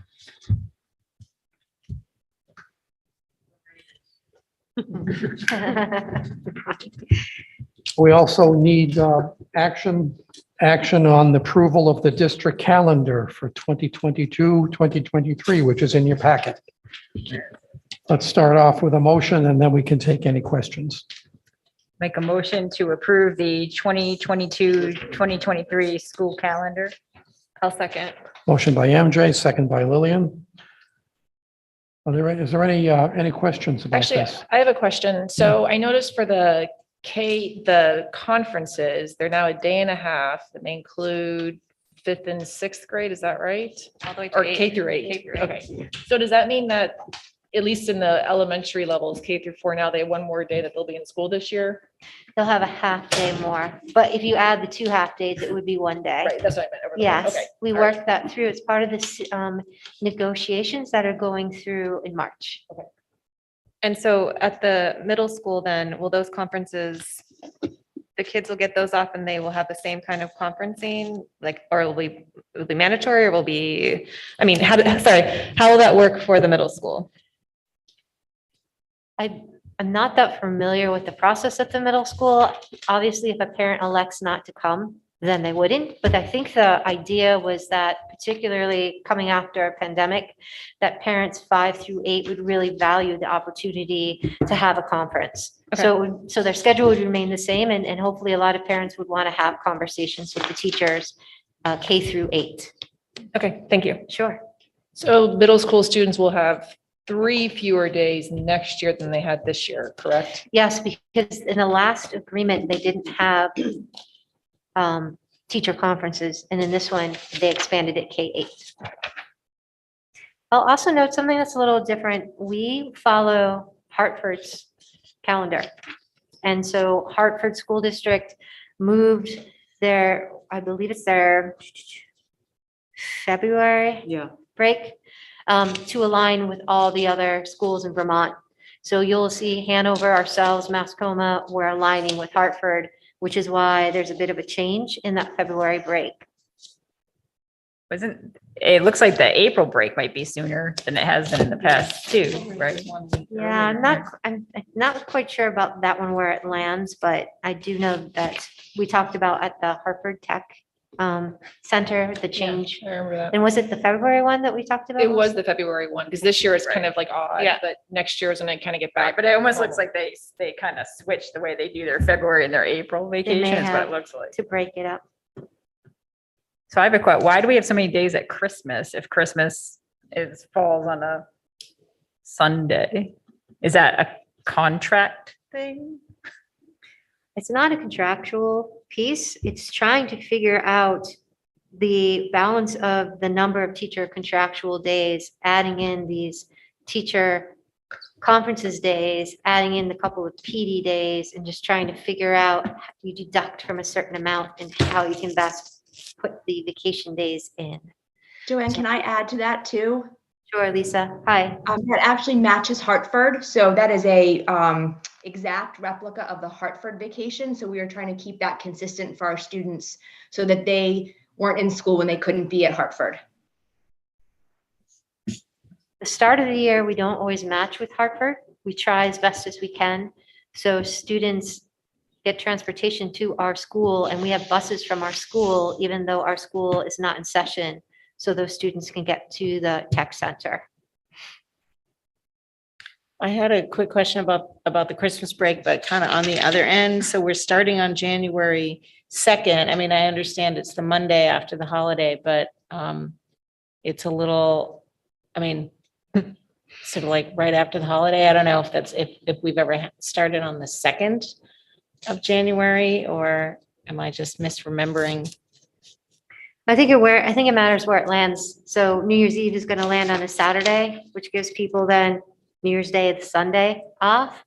We also need action on the approval of the district calendar for 2022-2023, which is in your packet. Let's start off with a motion, and then we can take any questions. Make a motion to approve the 2022-2023 school calendar. I'll second. Motion by MJ, second by Lillian. Is there any questions about Actually, this? I have a question. So I noticed for the conferences, they're now a day and a half, and they include 5th and 6th grade. Is that right? All the way to Or 8. K through 8? K through 8. Okay. So does that mean that at least in the elementary levels, K through 4, now they have one more day that they'll be in school this year? They'll have a half day more, but if you add the 2 half days, it would be 1 day. Right, that's what I meant. over the- Yes, Okay. we all right. worked that through. It's part of this negotiations that are going through in March. And so at the middle school, then, will those conferences, the kids will get those off and they will have the same kind of conferencing, like, or it will be mandatory, or will be, I mean, how will that work for the middle school? I'm not that familiar with the process at the middle school. Obviously, if a parent elects not to come, then they wouldn't. But I think the idea was that, particularly coming after a pandemic, that parents 5 through 8 would really value the opportunity to have a conference. Okay. So their schedule would remain the same, and hopefully a lot of parents would want to have conversations with the teachers K through 8. Okay, thank you. Sure. So middle school students will have 3 fewer days next year than they had this year, correct? Yes, because in the last agreement, they didn't have teacher conferences, and in this one, they expanded it K-8. I'll also note something that's a little different. We follow Hartford's calendar. And so Hartford School District moved their, I believe it's their February break to align with all the other schools in Vermont. So you'll see Hanover, ourselves, Mascoma, we're aligning with Hartford, which is why there's a bit of a change in that February break. It looks like the April break might be sooner than it has been in the past too, right? Yeah, I'm not quite sure about that one where it lands, but I do know that we talked about at the Hartford Tech Center, the change. I remember that. And was it the February one that we talked about? It was the February one, because this year it's kind Right. of like odd, Yeah. but next year is when I kind of get Right, back. but it almost looks like they kind of switched the way they do their February and their April They may vacation is what have it looks like. to break it up. So I have a question. Why do we have so many days at Christmas if Christmas falls on a Sunday? Is that a contract thing? It's not a contractual piece. It's trying to figure out the balance of the number of teacher contractual days, adding in these teacher conferences days, adding in a couple of PD days, and just trying to figure out you deduct from a certain amount and how you can best put the vacation days in. Joanne, can I add to that too? Sure, Lisa. Hi. That actually matches Hartford. So that is a exact replica of the Hartford vacation. So we are trying to keep that consistent for our students so that they weren't in school when they couldn't be at Hartford. The start of the year, we don't always match with Hartford. We try as best as we can. So students get transportation to our school, and we have buses from our school, even though our school is not in session, so those students can get to the tech center. I had a quick question about the Christmas break, but kind of on the other end. So we're starting on January 2nd. I mean, I understand it's the Monday after the holiday, but it's a little, I mean, sort of like right after the holiday. I don't know if we've ever started on the 2nd of January, or am I just misremembering? I think it matters where it lands. So New Year's Eve is going to land on a Saturday, which gives people then New Year's Day, the Sunday off.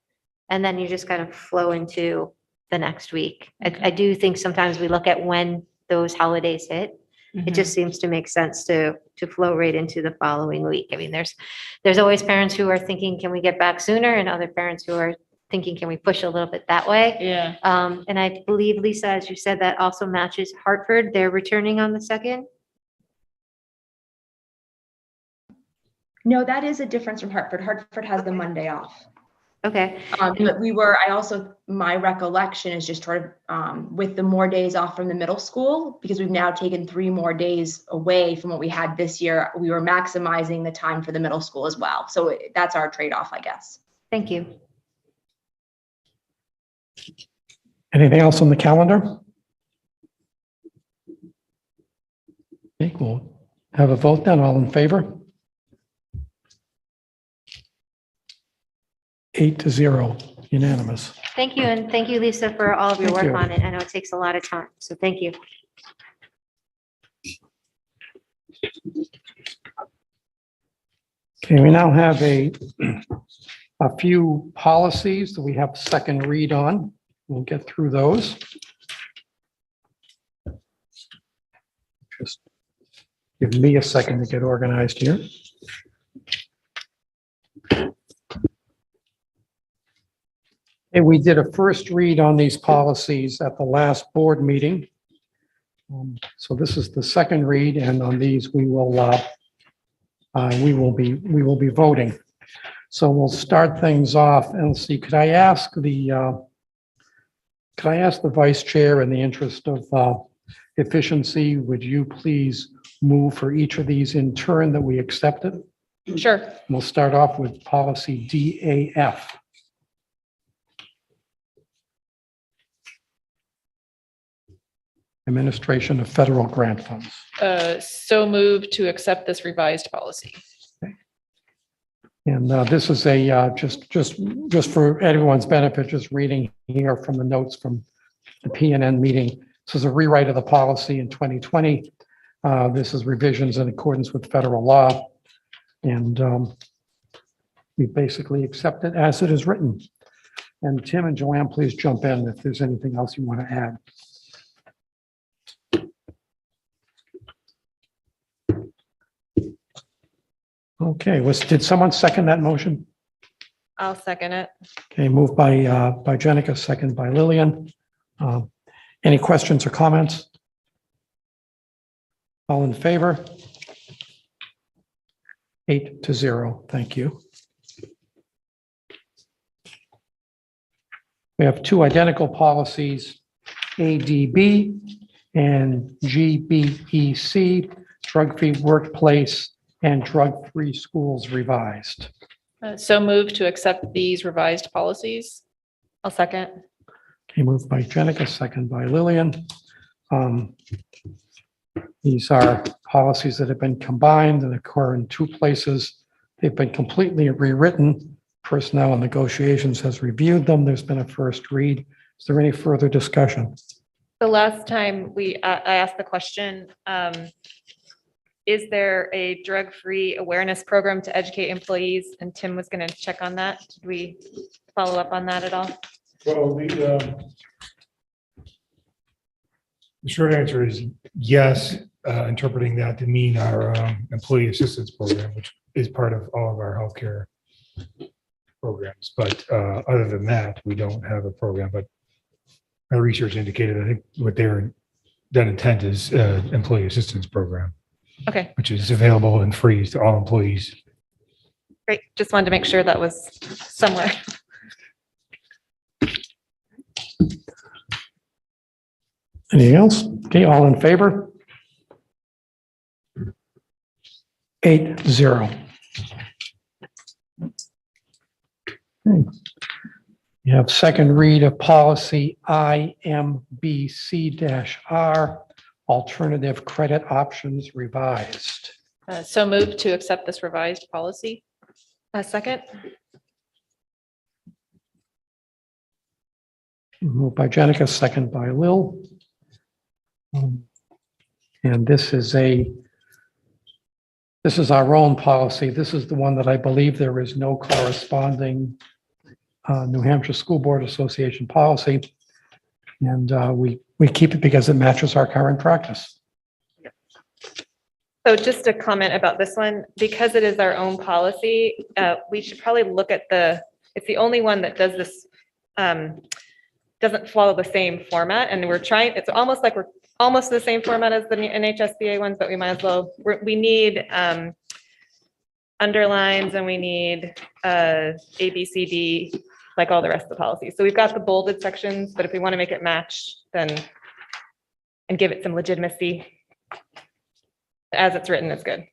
And then you just kind of flow into the next week. I do think sometimes we look at when those holidays hit. It just seems to make sense to flow right into the following week. I mean, there's always parents who are thinking, can we get back sooner? And other parents who are thinking, can we push a little bit that way? Yeah. And I believe, Lisa, as you said, that also matches Hartford. They're returning on the 2nd. No, that is a difference from Hartford. Hartford has the Monday off. Okay. But my recollection is just sort of with the more days off from the middle school, because we've now taken 3 more days away from what we had this year. We were maximizing the time for the middle school as well. So that's our trade-off, I guess. Thank you. Anything else on the calendar? Okay, we'll have a vote then. All in favor? 8-0, unanimous. Thank you. And thank you, Lisa, for all of your Thank work you. on it. I know it takes a lot of time. So thank you. Okay, we now have a few policies that we have second read on. We'll get through those. Just give me a second to get organized here. And we did a first read on these policies at the last board meeting. So this is the second read, and on these we will be voting. So we'll start things off and see. Could I ask the vice chair, in the interest of efficiency, would you please move for each of these in turn that we accepted? Sure. We'll start off with policy DAF. Administration of federal grant funds. So moved to accept this revised policy. And this is a, just for everyone's benefit, just reading here from the notes from the PNN meeting. This is a rewrite of the policy in 2020. This is revisions in accordance with federal law. And we basically accept it as it is written. And Tim and Joanne, please jump in if there's anything else you want to add. Okay, did someone second that motion? I'll second it. Okay, moved by Jenica, second by Lillian. Any questions or comments? All in favor? 8-0, thank you. We have two identical policies, ADB and GBEC, drug-free workplace and drug-free schools revised. So move to accept these revised policies. I'll second. Okay, moved by Jenica, second by Lillian. These are policies that have been combined and occur in two places. They've been completely rewritten. Personnel and Negotiations has reviewed them. There's been a first read. Is there any further discussion? The last time I asked the question, is there a drug-free awareness program to educate employees? And Tim was going to check on that. Did we follow up on that at all? Well, the short answer is yes, interpreting that to mean our employee assistance program, which is part of all of our healthcare programs. But other than that, we don't have a program. But my research indicated, I think what their intent is employee assistance program. Okay, Which is available and free to all employees. great. Just wanted to make sure that was somewhere. Anything else? Okay, all in favor? 8-0. Okay. You have second read of policy IMBC-R, alternative credit options revised. So move to accept this revised policy. A second. Moved by Jenica, second by Lil. And this is our own policy. This is the one that I believe there is no corresponding New Hampshire School Board Association policy. And we keep it because it matches our current practice. So just a comment about this one, because it is our own policy, we should probably look at it's the only one that does this, doesn't follow the same format. And it's almost like we're almost the same format as the NHSBA ones, but we might as well, we need underlines and we need A, B, C, D, like all the rest of the policies. So we've got the bolded sections, but if we want to make it match, then, and give it some legitimacy, as it's written, it's good.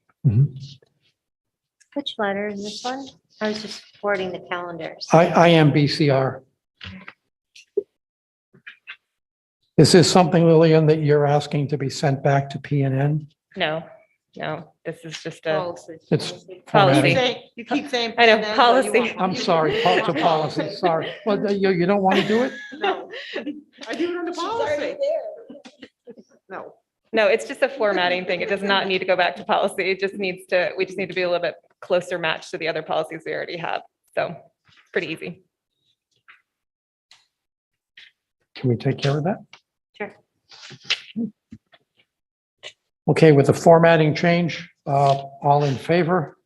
Which letter is this one? I was just forwarding the calendars. IMBC-R. Is this something, Lillian, that you're asking to be sent back to PNN? No, this is just a It's policy. You keep saying. I know, policy. I'm sorry, to policy, sorry. Well, you don't want to do it? No. I do it on the policy. No. No, it's just a formatting thing. It does not need to go back to policy. We just need to be a little bit closer matched to the other policies we already have. So pretty easy. Can we take care of that? Sure. Okay, with the formatting change, all in favor?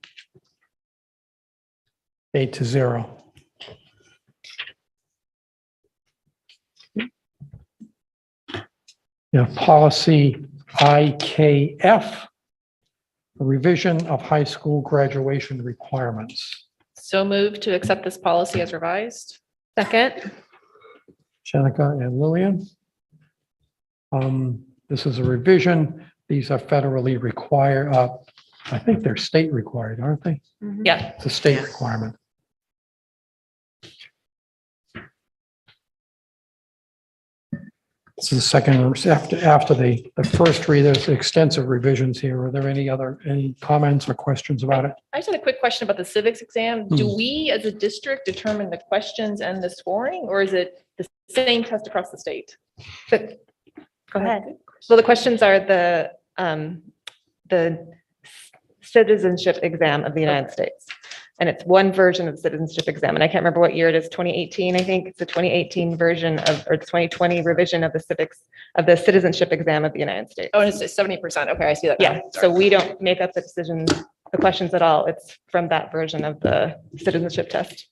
8-0. Yeah, policy IKF, a revision of high school graduation requirements. So move to accept this policy as revised. Second. Jenica and Lillian. This is a revision. These are federally required. I think they're state required, aren't they? Yeah. It's a state requirement. This is the second, after the first read, there's extensive revisions here. Are there any comments or questions about it? I just had a quick question about the civics exam. Do we as a district determine the questions and the scoring, or is it the same test across the state? Go ahead. Well, the questions are the citizenship exam of the United States. And it's one version of the citizenship exam. And I can't remember what year it is, 2018, I think. It's the 2018 version or 2020 revision of the citizenship exam of the United States. Oh, and it's 70%. Okay, I see that. Yeah, so we don't make up the questions at all. It's from that version of the citizenship test.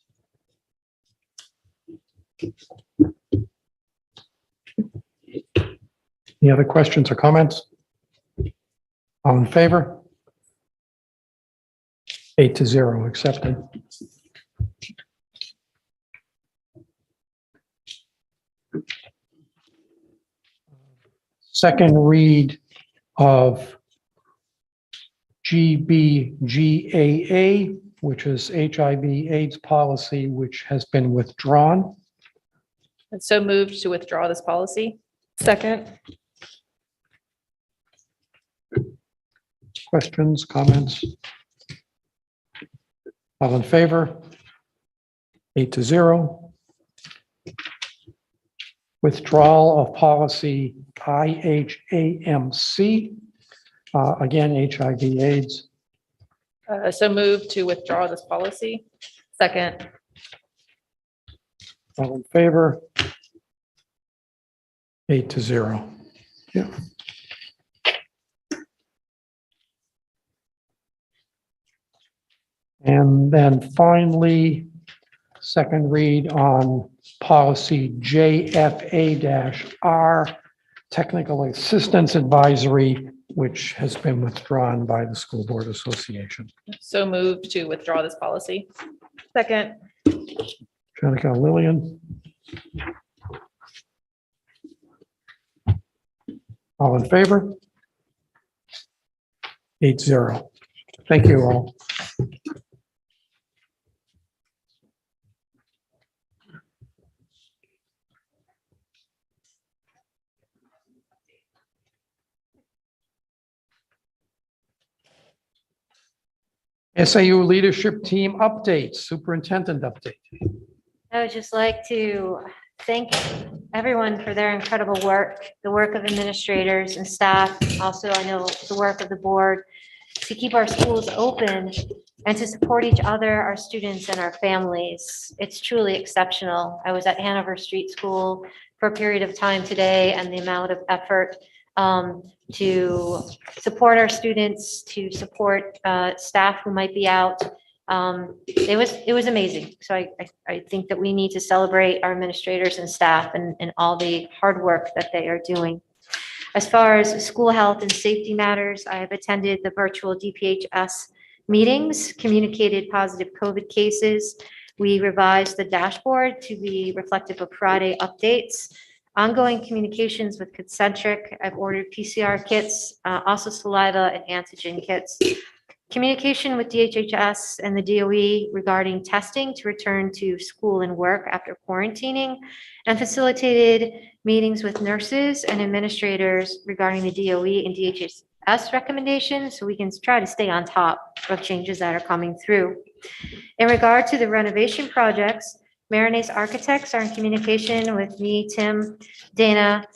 Any other questions or comments? All in favor? 8-0 accepted. Second read of GBGAA, which is HIV-AIDS policy, which has been withdrawn. And so moved to withdraw this policy. Second. Questions, comments? All in favor? 8-0. Withdrawal of policy IHAMC. Again, HIV/AIDS. So moved to withdraw this policy. Second. All in favor? 8-0. Yeah. And then finally, second read on policy JFA-R, Technical Assistance Advisory, which has been withdrawn by the School Board Association. So moved to withdraw this policy. Second. Jenica Lillian. All in favor? 8-0. Thank you all. SAU leadership team updates, superintendent update. I would just like to thank everyone for their incredible work, the work of administrators and staff. Also, I know the work of the board to keep our schools open and to support each other, our students and our families. It's truly exceptional. I was at Hanover Street School for a period of time today, and the amount of effort to support our students, to support staff who might be out. It was amazing. So I think that we need to celebrate our administrators and staff and all the hard work that they are doing. As far as school health and safety matters, I have attended the virtual DPHS meetings, communicated positive COVID cases. We revised the dashboard to be reflective of Friday updates. Ongoing communications with Concentric. I've ordered PCR kits, also saliva and antigen kits. Communication with DHHS and the DOE regarding testing to return to school and work after quarantining, and facilitated meetings with nurses and administrators regarding the DOE and DHHS recommendations, so we can try to stay on top of changes that are coming through. In regard to the renovation projects, Marinese Architects are in communication with me, Tim, Dana,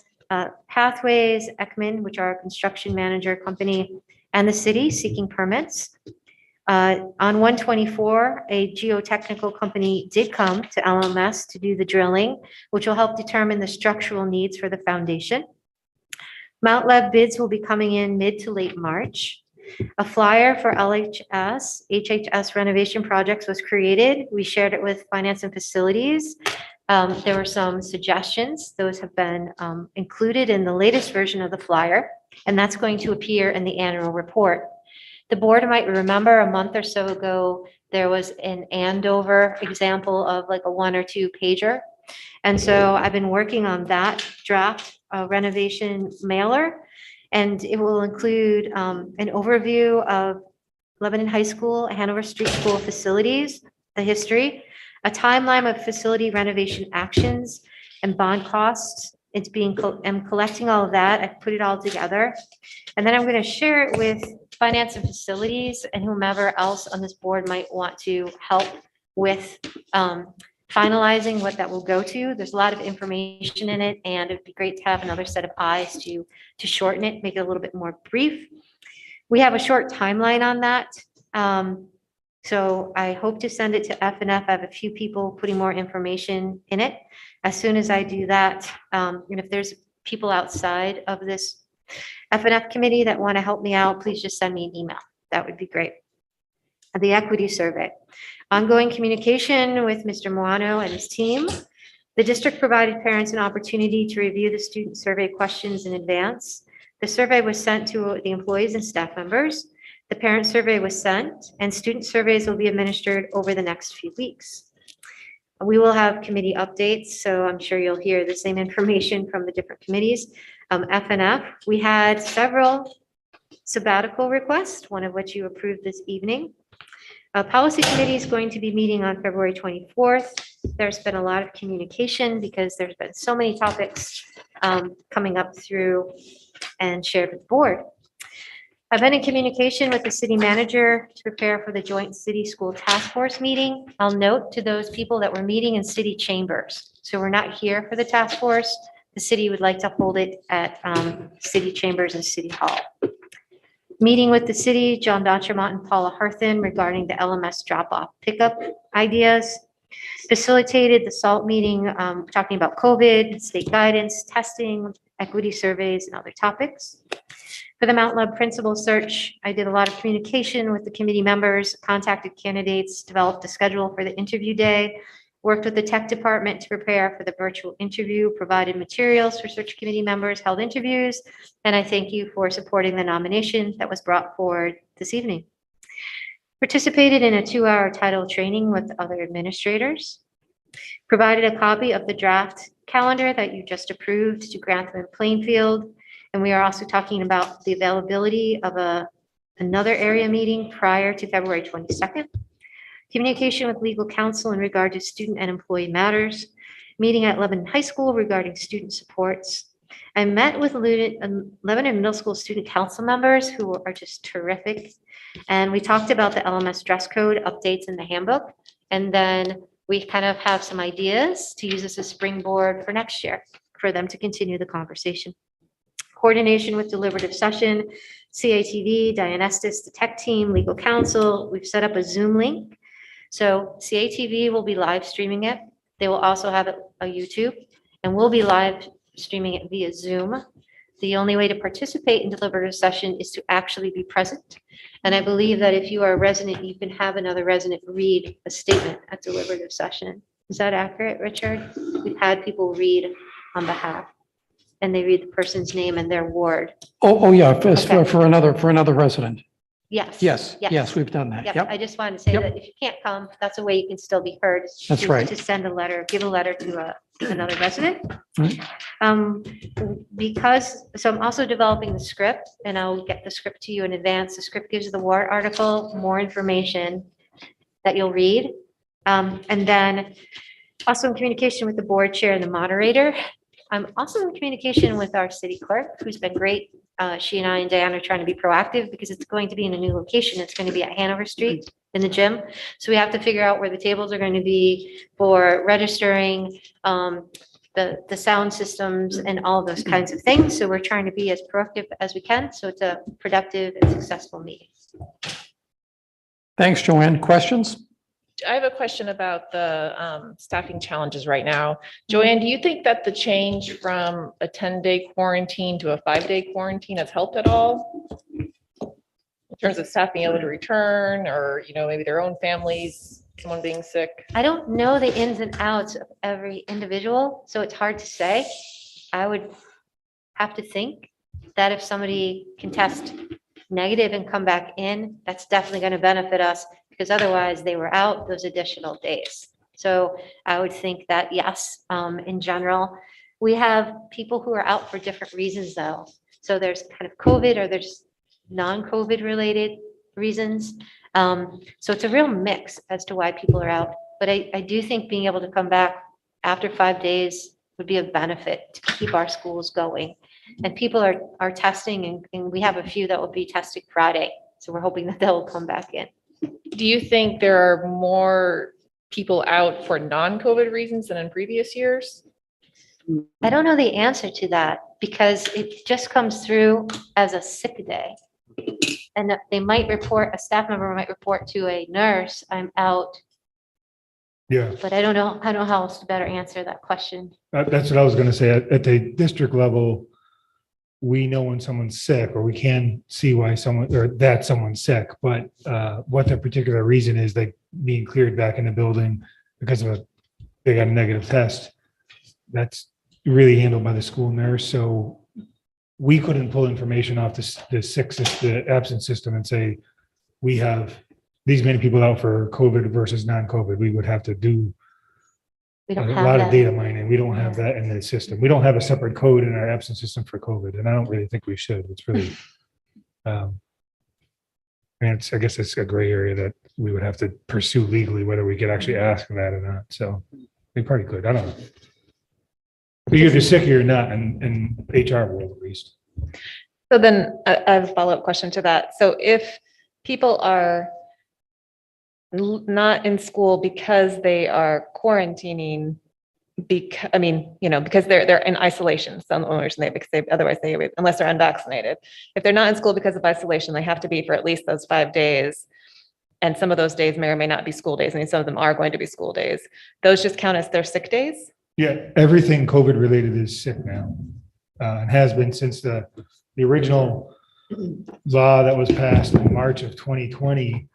Pathways, Ekman, which are a construction manager company, and the city seeking permits. On 124, a geotechnical company did come to LMS to do the drilling, which will help determine the structural needs for the foundation. Mount Lev bids will be coming in mid to late March. A flyer for HHS renovation projects was created. We shared it with Finance and Facilities. There were some suggestions. Those have been included in the latest version of the flyer, and that's going to appear in the annual report. The board might remember a month or so ago, there was an Andover example of like a 1 or 2 pager. And so I've been working on that draft renovation mailer, and it will include an overview of Lebanon High School, Hanover Street School facilities, the history, a timeline of facility renovation actions and bond costs. I'm collecting all of that. I put it all together. And then I'm going to share it with Finance and Facilities and whomever else on this board might want to help with finalizing what that will go to. There's a lot of information in it, and it'd be great to have another set of eyes to shorten it, make it a little bit more brief. We have a short timeline on that. So I hope to send it to F&F. I have a few people putting more information in it. As soon as I do that, and if there's people outside of this F&F committee that want to help me out, please just send me an email. That would be great. The equity survey. Ongoing communication with Mr. Moano and his team. The district provided parents an opportunity to review the student survey questions in advance. The survey was sent to the employees and staff members. The parent survey was sent, and student surveys will be administered over the next few weeks. We will have committee updates, so I'm sure you'll hear the same information from the different committees. F&F, we had several sabbatical requests, one of which you approved this evening. Policy committee is going to be meeting on February 24th. There's been a lot of communication because there's been so many topics coming up through and shared with the board. I've been in communication with the city manager to prepare for the joint city school task force meeting. I'll note to those people that we're meeting in city chambers. So we're not here for the task force. The city would like to hold it at city chambers and city hall. Meeting with the city, John Donchermont and Paula Harthen regarding the LMS drop-off pickup ideas. Facilitated the SALT meeting, talking about COVID, state guidance, testing, equity surveys, and other topics. For the Mount Love principal search, I did a lot of communication with the committee members, contacted candidates, developed a schedule for the interview day, worked with the tech department to prepare for the virtual interview, provided materials for search committee members, held interviews, and I thank you for supporting the nomination that was brought forward this evening. Participated in a 2-hour title training with other administrators. Provided a copy of the draft calendar that you just approved to Grantham and Plainfield. And we are also talking about the availability of another area meeting prior to February 22nd. Communication with legal counsel in regard to student and employee matters. Meeting at Lebanon High School regarding student supports. I met with Lebanon Middle School student council members who are just terrific. And we talked about the LMS dress code updates in the handbook. And then we kind of have some ideas to use as a springboard for next year for them to continue the conversation. Coordination with deliberative session, CATV, Diane Estes, the tech team, legal counsel. We've set up a Zoom link. So CATV will be live streaming it. They will also have a YouTube, and we'll be live streaming it via Zoom. The only way to participate in deliberative session is to actually be present. And I believe that if you are a resident, you can have another resident read a statement at deliberative session. Is that accurate, Richard? We've had people read on behalf, and they read the person's name and their ward. Oh, yeah, Okay. for another resident. Yes. Yes, we've done that. Yep. Yep. I just wanted to say Yep. that if you can't come, that's a way you can still be heard. That's to- right. To send a letter, give a letter to another resident. Right. So I'm also developing the script, and I'll get the script to you in advance. The script gives the warrant article more information that you'll read. And then also in communication with the board chair and the moderator. I'm also in communication with our city clerk, who's been great. She and I and Diane are trying to be proactive because it's going to be in a new location. It's going to be at Hanover Street in the gym. So we have to figure out where the tables are going to be for registering, the sound systems and all those kinds of things. So we're trying to be as proactive as we can. So it's a productive and successful meeting. Thanks, Joanne. Questions? I have a question about the staffing challenges right now. Joanne, do you think that the change from a 10-day quarantine to a 5-day quarantine has helped at all? In terms of staff being able to return, or, maybe their own families, someone being sick? I don't know the ins and outs of every individual, so it's hard to say. I would have to think that if somebody can test negative and come back in, that's definitely going to benefit us, because otherwise they were out those additional days. So I would think that yes, in general, we have people who are out for different reasons though. So there's kind of COVID, or there's non-COVID related reasons. So it's a real mix as to why people are out. But I do think being able to come back after 5 days would be a benefit to keep our schools going. And people are testing, and we have a few that will be testing Friday. So we're hoping that they'll come back in. Do you think there are more people out for non-COVID reasons than in previous years? I don't know the answer to that, because it just comes through as a sick day. And they might report, a staff member might report to a nurse, I'm out. Yeah, But I don't know how else to better answer that question. that's what I was going to say. At the district level, we know when someone's sick, or we can see why someone's sick, but what the particular reason is, like being cleared back in the building because they got a negative test. that's really handled by the school nurse. So we couldn't pull information off the absence system and say, we have these many people out for COVID versus non-COVID. We would have to do We a don't have lot of that. data mining. We don't have that in the system. We don't have a separate code in our absence system for COVID, and I don't really think we should. It's really, and I guess it's a gray area that we would have to pursue legally, whether we could actually ask for that or not. So we probably could. I don't know. But you're just sick or you're not in HR world at least. So then I have a follow-up question to that. So if people are not in school because they are quarantining, because they're in isolation, some owners may, because otherwise unless they're unvaccinated. If they're not in school because of isolation, they have to be for at least those 5 days. And some of those days may or may not be school days. I mean, some of them are going to be school days. Those just count as their sick days? Yeah, everything COVID related is sick now, and has been since the original law that was passed in March of 2020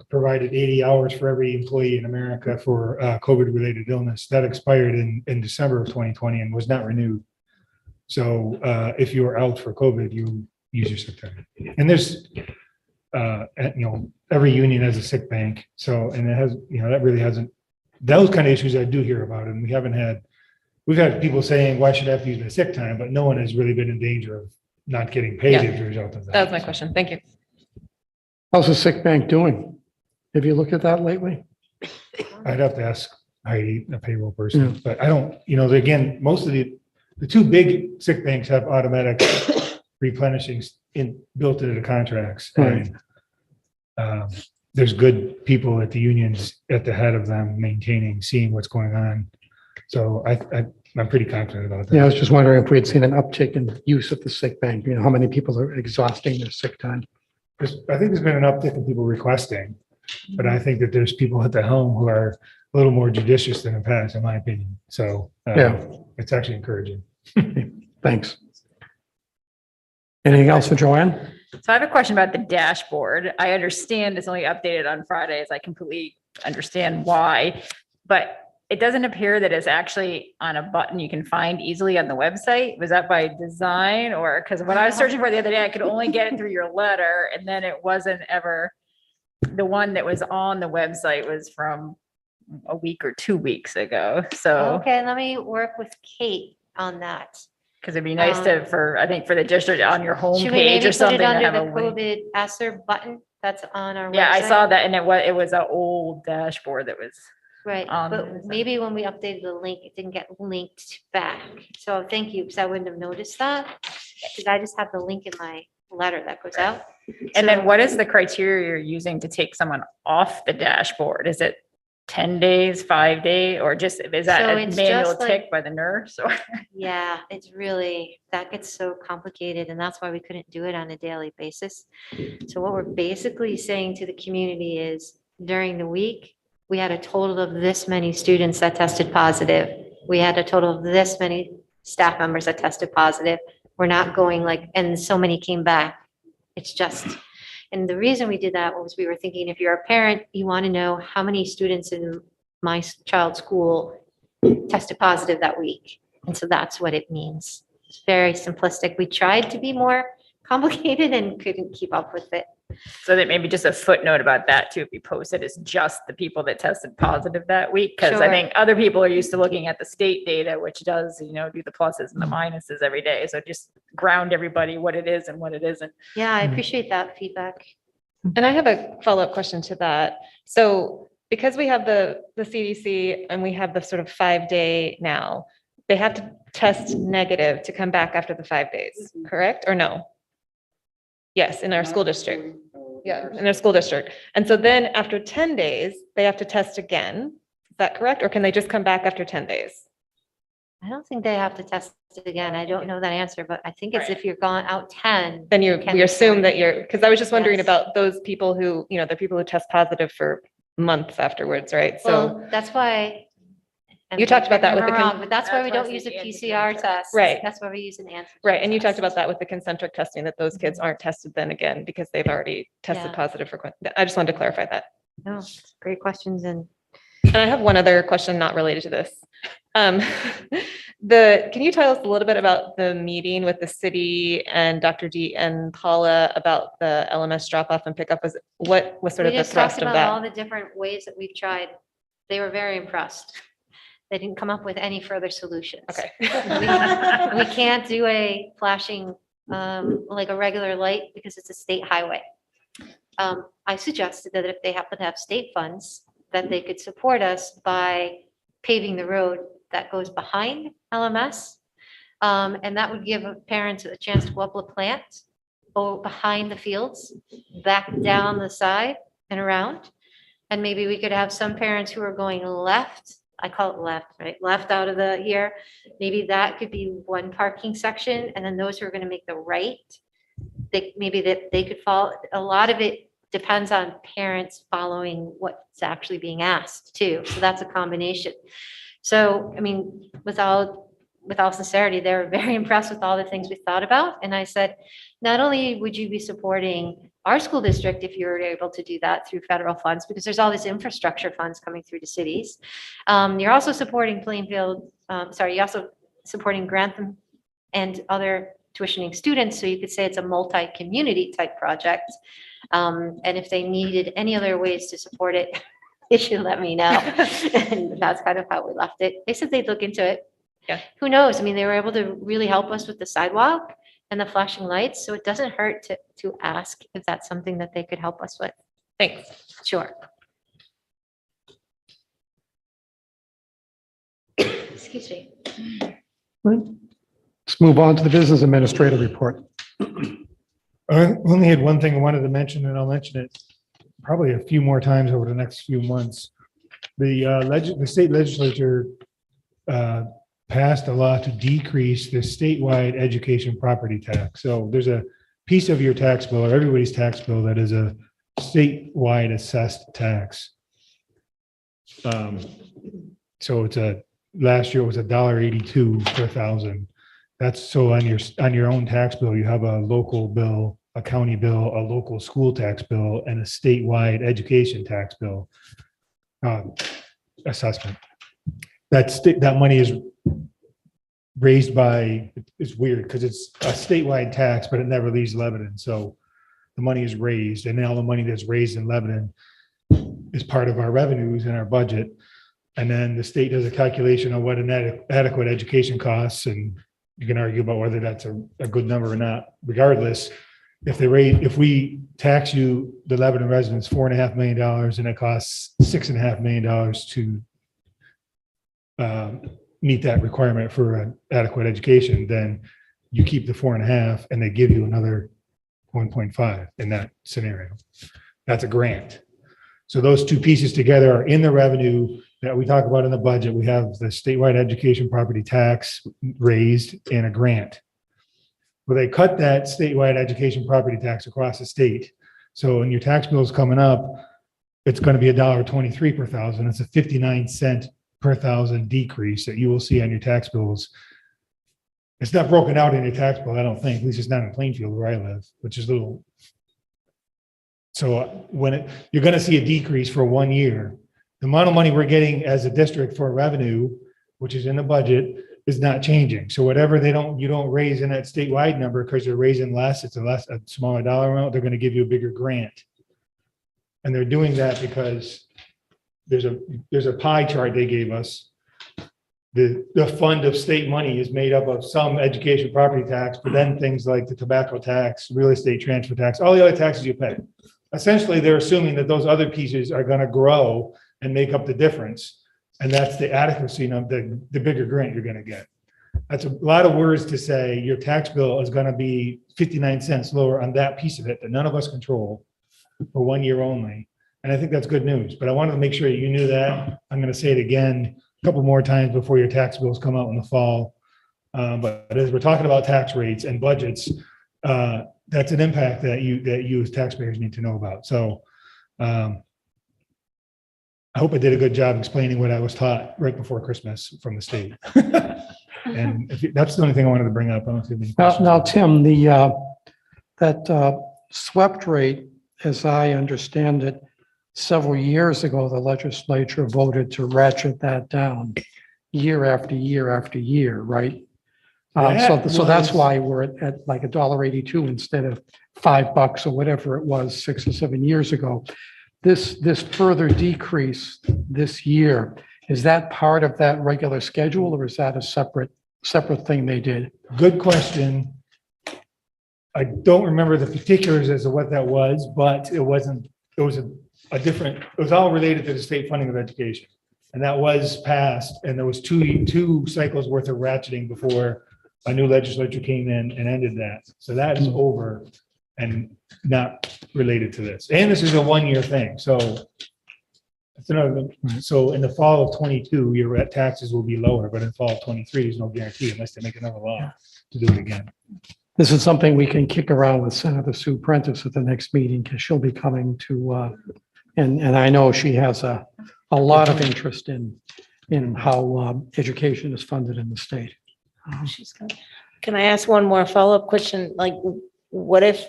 provided 80 hours for every employee in America for COVID related illness. That expired in December of 2020 and was not renewed. So if you are out for COVID, you use your sick time. And there's, every union has a sick bank. So, and it has, that really hasn't, those kind of issues I do hear about, and we've had people saying, why should I have to use my sick time? But no one has really been in danger of not getting paid as a result of that. That was my question. Thank you. How's the sick bank doing? Have you looked at that lately? I'd have to ask Heidi, a payroll person, but I don't, again, most of the two big sick banks have automatic replenishing built into the contracts. Right. And there's good people at the unions at the head of them maintaining, seeing what's going on. So I'm pretty confident about that. Yeah, I was just wondering if we had seen an uptick in use of the sick bank, how many people are exhausting their sick time? I think there's been an uptick in people requesting, but I think that there's people at the helm who are a little more judicious than in the past, in my opinion. So it's actually encouraging. Thanks. Anything else for Joanne? So I have a question about the dashboard. I understand it's only updated on Fridays. I completely understand why, but it doesn't appear that it's actually on a button you can find easily on the website. Was that by design, or because when I was searching for it the other day, I could only get it through your letter, and then it wasn't ever, the one that was on the website was from a week or 2 weeks ago. So, Okay, let me work with Kate on that. because it'd be nice I think for the district on your Should we homepage maybe or put something it to under have the a link. COVID ESSER button that's on our website? Yeah, I saw that, and it was an old dashboard that was. Right, but maybe when we updated the link, it didn't get linked back. So thank you, because I wouldn't have noticed that. Because I just have the link in my letter that goes out. And then what is the criteria you're using to take someone off the dashboard? Is it 10 days, 5 days, or is that So a it's manual just like- tick by the nurse? Or Yeah, it's really, that gets so complicated, and that's why we couldn't do it on a daily basis. So what we're basically saying to the community is during the week, we had a total of this many students that tested positive. We had a total of this many staff members that tested positive. We're not going and so many came back. It's just, and the reason we did that was we were thinking, if you're a parent, you want to know how many students in my child's school tested positive that week. And so that's what it means. It's very simplistic. We tried to be more complicated and couldn't keep up with it. so that maybe just a footnote about that too, if you post it, is just the people that tested positive that week. Because I Sure. think other people are used to looking at the state data, which does, do the pluses and the minuses every day. So just ground everybody what it is and what it isn't. Yeah, I appreciate that feedback. And I have a follow-up question to that. So because we have the CDC and we have the sort of 5-day now, they have to test negative to come back after the 5 days, correct? Or no? Yes, in our school district. Yeah, in our school district. And so then after 10 days, they have to test again. Is that correct? Or can they just come back after 10 days? I don't think they have to test it again. I don't know that answer, but I think it's if you're gone out 10. Then can we they assume that quarantine? because I was just wondering Yes. about those people who, the people who test positive for months afterwards, right? So, Well, that's why. and You talked about that with correct the me if I'm con- wrong, But that's why we That's why don't I use a said the PCR antigen test. Right. That's why we use an antigen. right, and you talked test. about that with the concentric testing, that those kids aren't tested then again because they've already tested Yeah. positive for, I just wanted to clarify that. No, great questions and And I have one other question not related to this. Can you tell us a little bit about the meeting with the city and Dr. D and Paula about the LMS drop off and pickup? What was sort We of the just talked thrust of about all that? the different ways that we've tried. They were very impressed. They didn't come up with any further solutions. Okay. We can't do a flashing, like a regular light because it's a state highway. I suggested that if they happen to have state funds, that they could support us by paving the road that goes behind LMS. And that would give parents a chance to go up La Plante, go behind the fields, back down the side and around. And maybe we could have some parents who are going left, I call it left, right? Left out of the here. Maybe that could be one parking section. And then those who are going to make the right, maybe that they could follow. A lot of it depends on parents following what's actually being asked too. So that's a combination. So, I mean, with all sincerity, they were very impressed with all the things we thought about. And I said, not only would you be supporting our school district if you were able to do that through federal funds, because there's all these infrastructure funds coming through to cities. You're also supporting Plainfield, you're also supporting Grantham and other tuitioning students. So you could say it's a multi-community type project. And if they needed any other ways to support it, they should let me know. And that's kind of how we left it. They said they'd look into it. Yeah. Who knows? I mean, they were able to really help us with the sidewalk and the flashing lights. So it doesn't hurt to ask if that's something that they could help us with. Thanks. Sure. Excuse me. Let's move on to the business administrator report. I only had one thing I wanted to mention, and I'll mention it probably a few more times over the next few months. The state legislature passed a law to decrease the statewide education property tax. So there's a piece of your tax bill or everybody's tax bill that is a statewide assessed tax. So last year it was $1.82 per thousand. That's so on your own tax bill, you have a local bill, a county bill, a local school tax bill, and a statewide education tax bill assessment. That money is raised by, it's weird because it's a statewide tax, but it never leaves Lebanon. So the money is raised, and now the money that's raised in Lebanon is part of our revenues in our budget. And then the state does a calculation of what an adequate education costs, and you can argue about whether that's a good number or not. Regardless, if we tax you, the Lebanon residents, $4.5 million, and it costs $6.5 million to meet that requirement for an adequate education, then you keep the 4.5 and they give you another 1.5 in that scenario. That's a grant. So those two pieces together are in the revenue that we talk about in the budget. We have the statewide education property tax raised and a grant. Well, they cut that statewide education property tax across the state. So when your tax bill is coming up, it's going to be $1.23 per thousand. It's a 59-cent per thousand decrease that you will see on your tax bills. It's not broken out in your tax bill, I don't think, at least it's not in Plainfield where I live, which is a little. So you're going to see a decrease for 1 year. The amount of money we're getting as a district for revenue, which is in the budget, is not changing. So whatever you don't raise in that statewide number because they're raising less, it's a smaller dollar amount, they're going to give you a bigger grant. And they're doing that because there's a pie chart they gave us. The fund of state money is made up of some education property tax, but then things like the tobacco tax, real estate transfer tax, all the other taxes you pay. Essentially, they're assuming that those other pieces are going to grow and make up the difference. And that's the adequacy of the bigger grant you're going to get. That's a lot of words to say your tax bill is going to be 59 cents lower on that piece of it that none of us control for 1 year only. And I think that's good news, but I wanted to make sure that you knew that. I'm going to say it again a couple more times before your tax bills come out in the fall. But as we're talking about tax rates and budgets, that's an impact that you as taxpayers need to know about. So I hope I did a good job explaining what I was taught right before Christmas from the state. And that's the only thing I wanted to bring up. I don't see any questions. Now, Tim, that swept rate, as I understand it, several years ago, the legislature voted to ratchet that down. year after year after year, right? That So that's was- why we're at like $1.82 instead of $5 or whatever it was 6 or 7 years ago. This further decrease this year, is that part of that regular schedule or is that a separate thing they did? Good question. I don't remember the particulars as to what that was, but it was a different, it was all related to the state funding of education. And that was passed, and there was two cycles worth of ratcheting before a new legislature came in and ended that. So that is over and not related to this. And this is a 1-year thing, so it's another, so in the fall of 22, your taxes will be lower, but in fall of 23, there's no guarantee unless they make another law to do it again. This is something we can kick around with Senator Sue Prentice at the next meeting because she'll be coming to, and I know she has a lot of interest in how education is funded in the state. Can I ask one more follow-up question? Like, what if,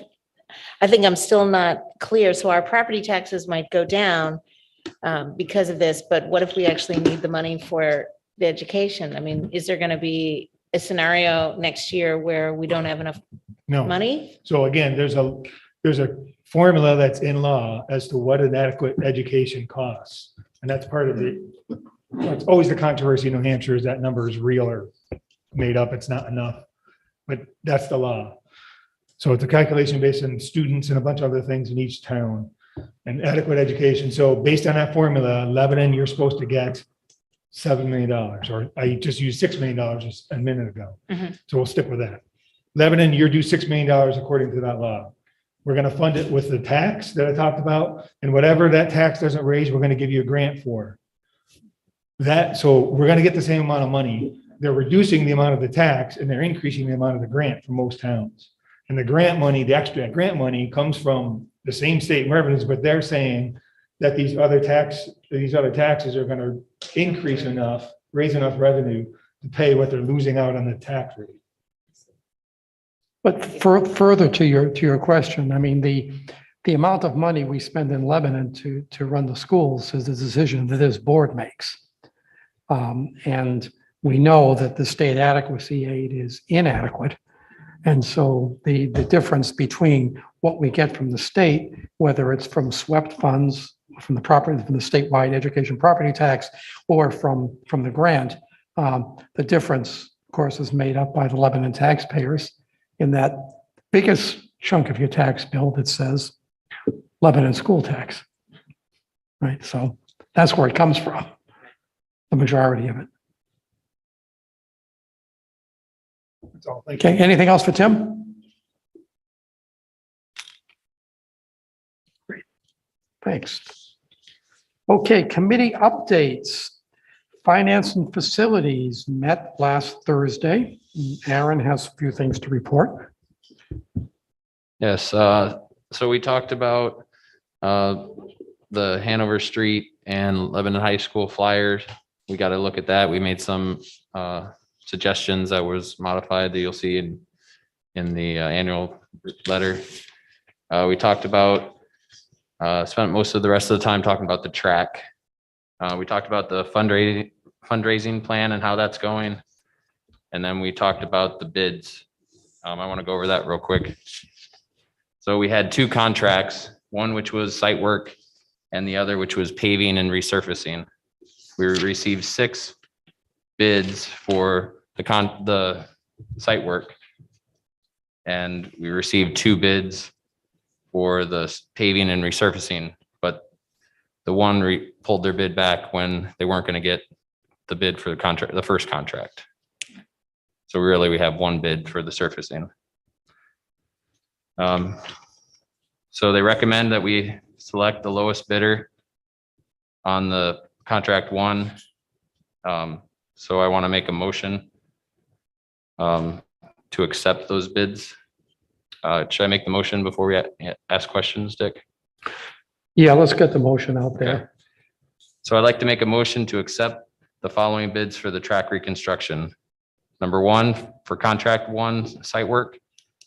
I think I'm still not clear, so our property taxes might go down because of this, but what if we actually need the money for the education? I mean, is there going to be a scenario next year where we don't have enough No. money? So again, there's a formula that's in law as to what an adequate education costs. And that's part of it's always the controversy in New Hampshire is that number is real or made up. It's not enough, but that's the law. So it's a calculation based on students and a bunch of other things in each town and adequate education. So based on that formula, Lebanon, you're supposed to get $7 million, or I just used $6 million just a minute ago. So we'll stick with that. Lebanon, you're due $6 million according to that law. We're going to fund it with the tax that I talked about, and whatever that tax doesn't raise, we're going to give you a grant for that. So we're going to get the same amount of money. They're reducing the amount of the tax and they're increasing the amount of the grant for most towns. And the grant money, the extra grant money comes from the same state revenues, but they're saying that these other taxes are going to increase enough, raise enough revenue to pay what they're losing out on the tax rate. But further to your question, I mean, the amount of money we spend in Lebanon to run the schools is a decision that this board makes. And we know that the state adequacy aid is inadequate. And so the difference between what we get from the state, whether it's from swept funds, from the statewide education property tax, or from the grant, the difference, of course, is made up by the Lebanon taxpayers in that biggest chunk of your tax bill that says Lebanon school tax, right? So that's where it comes from, the majority of it. That's all. Thank you. Okay, anything else for Tim? Great, thanks. Okay, committee updates. Finance and Facilities met last Thursday. Aaron has a few things to report. Yes, so we talked about the Hanover Street and Lebanon High School flyers. We got to look at that. We made some suggestions that was modified that you'll see in the annual letter. We talked about, spent most of the rest of the time talking about the track. We talked about the fundraising plan and how that's going. And then we talked about the bids. I want to go over that real quick. So we had 2 contracts, one which was site work and the other which was paving and resurfacing. We received 6 bids for the site work. And we received 2 bids for the paving and resurfacing, but the one pulled their bid back when they weren't going to get the bid for the first contract. So really we have 1 bid for the surfacing. So they recommend that we select the lowest bidder on the contract 1. So I want to make a motion to accept those bids. Should I make the motion before we ask questions, Dick? Yeah, let's get the motion out there. Okay. So I'd like to make a motion to accept the following bids for the track reconstruction. Number 1, for contract 1 site work,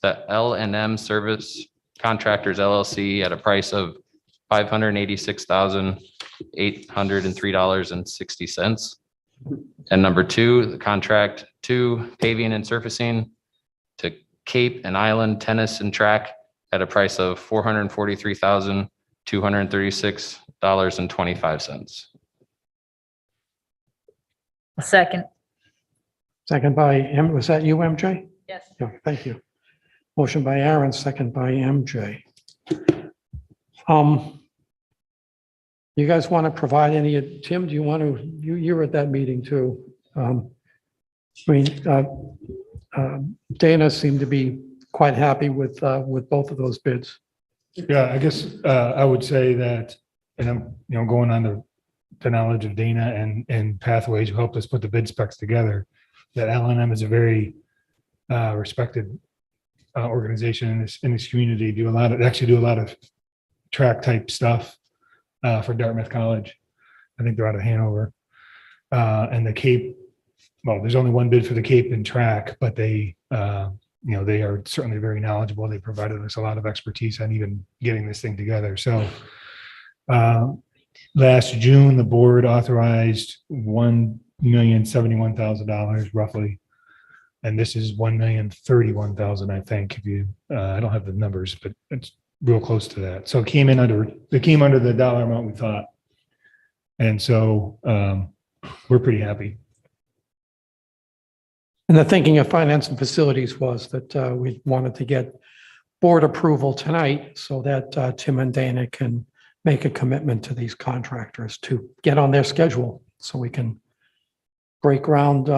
the L&M Service Contractors LLC at a price of $586,803.60. And number two, the contract two, paving and surfacing to Cape and Island Tennis and Track at a price of $443,236.25. Second. Second by was that you, MJ? Yes. Yeah, thank you. Motion by Aaron, second by MJ. You guys want to provide any, Tim, do you want to, you were at that meeting too. Dana seemed to be quite happy with both of those bids. Yeah, I guess I would say that, and I'm, going on the knowledge of Dana and Pathways who helped us put the bid specs together, that L&M is a very respected organization in this community. Do a lot of track type stuff for Dartmouth College. I think they're out of Hanover. And the Cape, well, there's only one bid for the Cape and track, but they they are certainly very knowledgeable. They provided us a lot of expertise on even getting this thing together. So last June, the board authorized $1,071,000 roughly. And this is $1,031,000, I think, if you, I don't have the numbers, but it's real close to that. So it came under the dollar amount we thought. And so we're pretty happy. And the thinking of finance and facilities was that we wanted to get board approval tonight so that Tim and Dana can make a commitment to these contractors to get on their schedule so we can break ground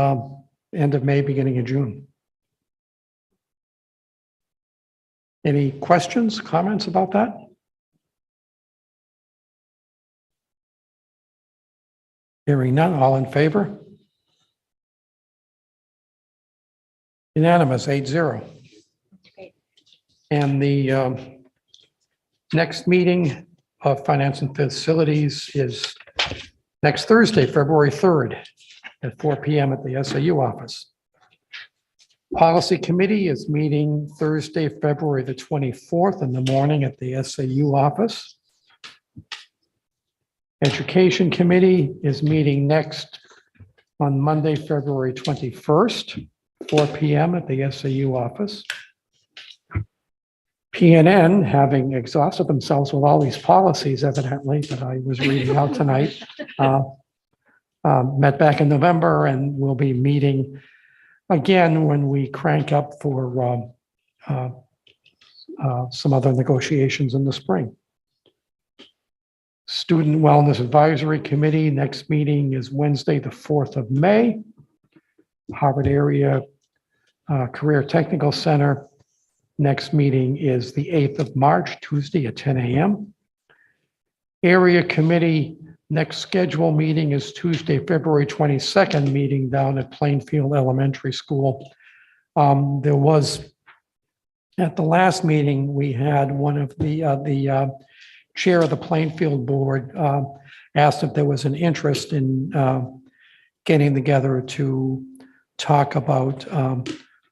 end of May, beginning of June. Any questions, comments about that? Hearing none, all in favor? Unanimous, 8-0. And the next meeting of Finance and Facilities is next Thursday, February 3rd at 4 p.m. at the SAU office. Policy Committee is meeting Thursday, February the 24th in the morning at the SAU office. Education Committee is meeting next on Monday, February 21st, 4 p.m. at the SAU office. PNN, having exhausted themselves with all these policies evidently that I was reading out tonight, met back in November and will be meeting again when we crank up for some other negotiations in the spring. Student Wellness Advisory Committee, next meeting is Wednesday, the 4th of May. Harvard Area Career Technical Center, next meeting is the 8th of March, Tuesday at 10 a.m. Area Committee, next scheduled meeting is Tuesday, February 22nd, meeting down at Plainfield Elementary School. There was, at the last meeting, we had one of the chair of the Plainfield board asked if there was an interest in getting together to talk about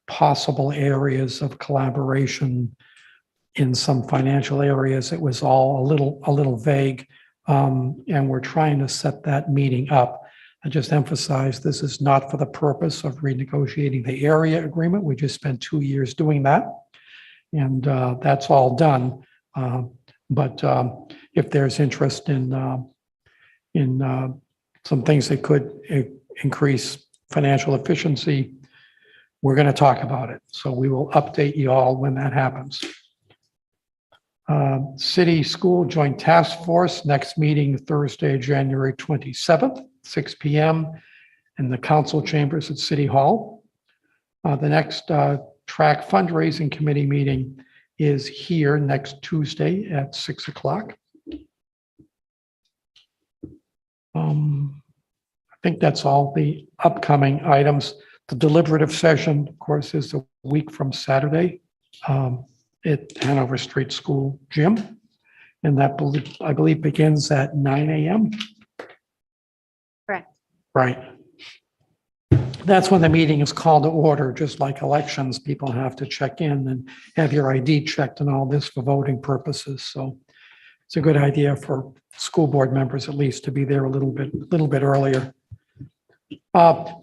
possible areas of collaboration in some financial areas. It was all a little vague. And we're trying to set that meeting up. I just emphasize this is not for the purpose of renegotiating the area agreement. We just spent 2 years doing that. And that's all done. But if there's interest in some things that could increase financial efficiency, we're going to talk about it. So we will update you all when that happens. City School Joint Task Force, next meeting Thursday, January 27th, 6 p.m. in the council chambers at City Hall. The next track fundraising committee meeting is here next Tuesday at 6 o'clock. I think that's all the upcoming items. The deliberative session, of course, is a week from Saturday at Hanover Street School Gym. And that, I believe, begins at 9 a.m. Correct. Right. That's when the meeting is called to order, just like elections. People have to check in and have your ID checked and all this for voting purposes. So it's a good idea for school board members at least to be there a little bit earlier.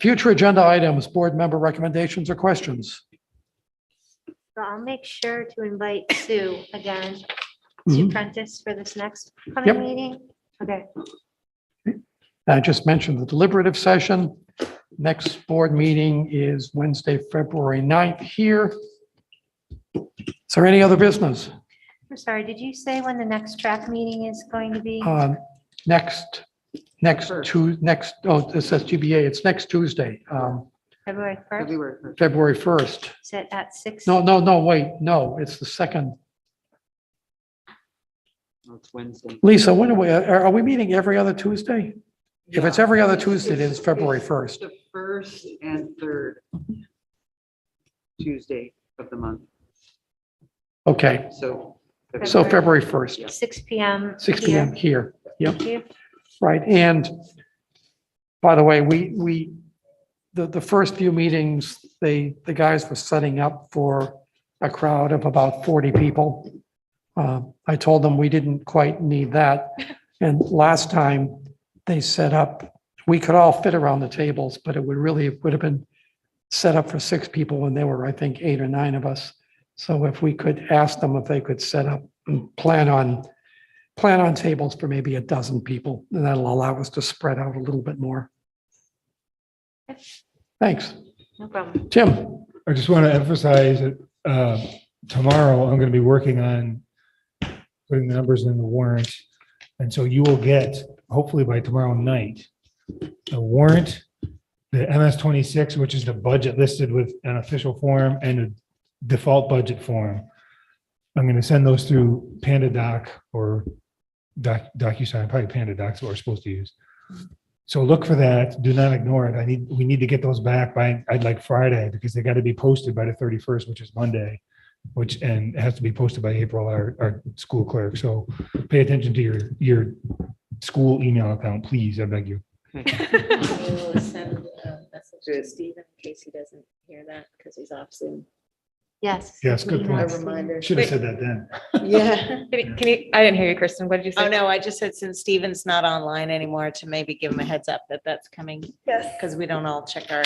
Future agenda items, board member recommendations or questions? So I'll make sure to invite Sue again Mhm. to Prentice for this next Yep. coming meeting. Okay. I just mentioned the deliberative session. Next board meeting is Wednesday, February 9th here. Is there any other business? I'm sorry, did you say when the next track meeting is going to be? Next, it says GBA, it's next Tuesday, February 1st? February 1st. Is it at 6? No, wait, no, it's the second. It's Wednesday. Lisa, when are we meeting every other Tuesday? If it's every other Tuesday, it is February 1st. The first and third Tuesday of the month. Okay, So. so February 1st, 6 PM. 6 PM here. Yep. Thank you. Right, and by the way, the first few meetings, the guys were setting up for a crowd of about 40 people. I told them we didn't quite need that. And last time they set up, we could all fit around the tables, but it would have been set up for 6 people when there were, I think, 8 or 9 of us. So if we could ask them if they could set up and plan on tables for maybe a dozen people, and that'll allow us to spread out a little bit more. Thanks. No problem. Tim? I just want to emphasize that tomorrow I'm going to be working on putting the numbers in the warrant. And so you will get, hopefully by tomorrow night, a warrant, the MS-26, which is the budget listed with an official form and a default budget form. I'm going to send those through PandaDoc or DocuSign, probably PandaDoc is what we're supposed to use. So look for that. Do not ignore it. We need to get those back by, I'd like Friday, because they got to be posted by the 31st, which is Monday, and it has to be posted by April, our school clerk. So pay attention to your school email account, please. I beg you. We'll send a message to Stephen in case he doesn't hear that because he's off Zoom. Yes. Yes, good point. A reminder. Should have said that then. Yeah. Can you, I didn't hear you, Kristen. What did you say? Oh, no, I just said since Stephen's not online anymore to maybe give him a heads up that that's coming. Yes. Because we don't all check our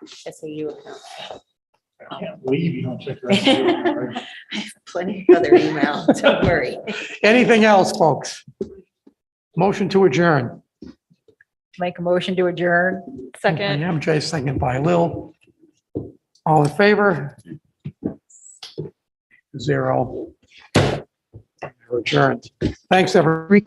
SAU account. I can't believe you don't check your. I have plenty of other email. Don't worry. Anything else, folks? Motion to adjourn. Make a motion to adjourn. Second. MJ, second by Lil. All in favor? 0. We're adjourned. Thanks, everyone.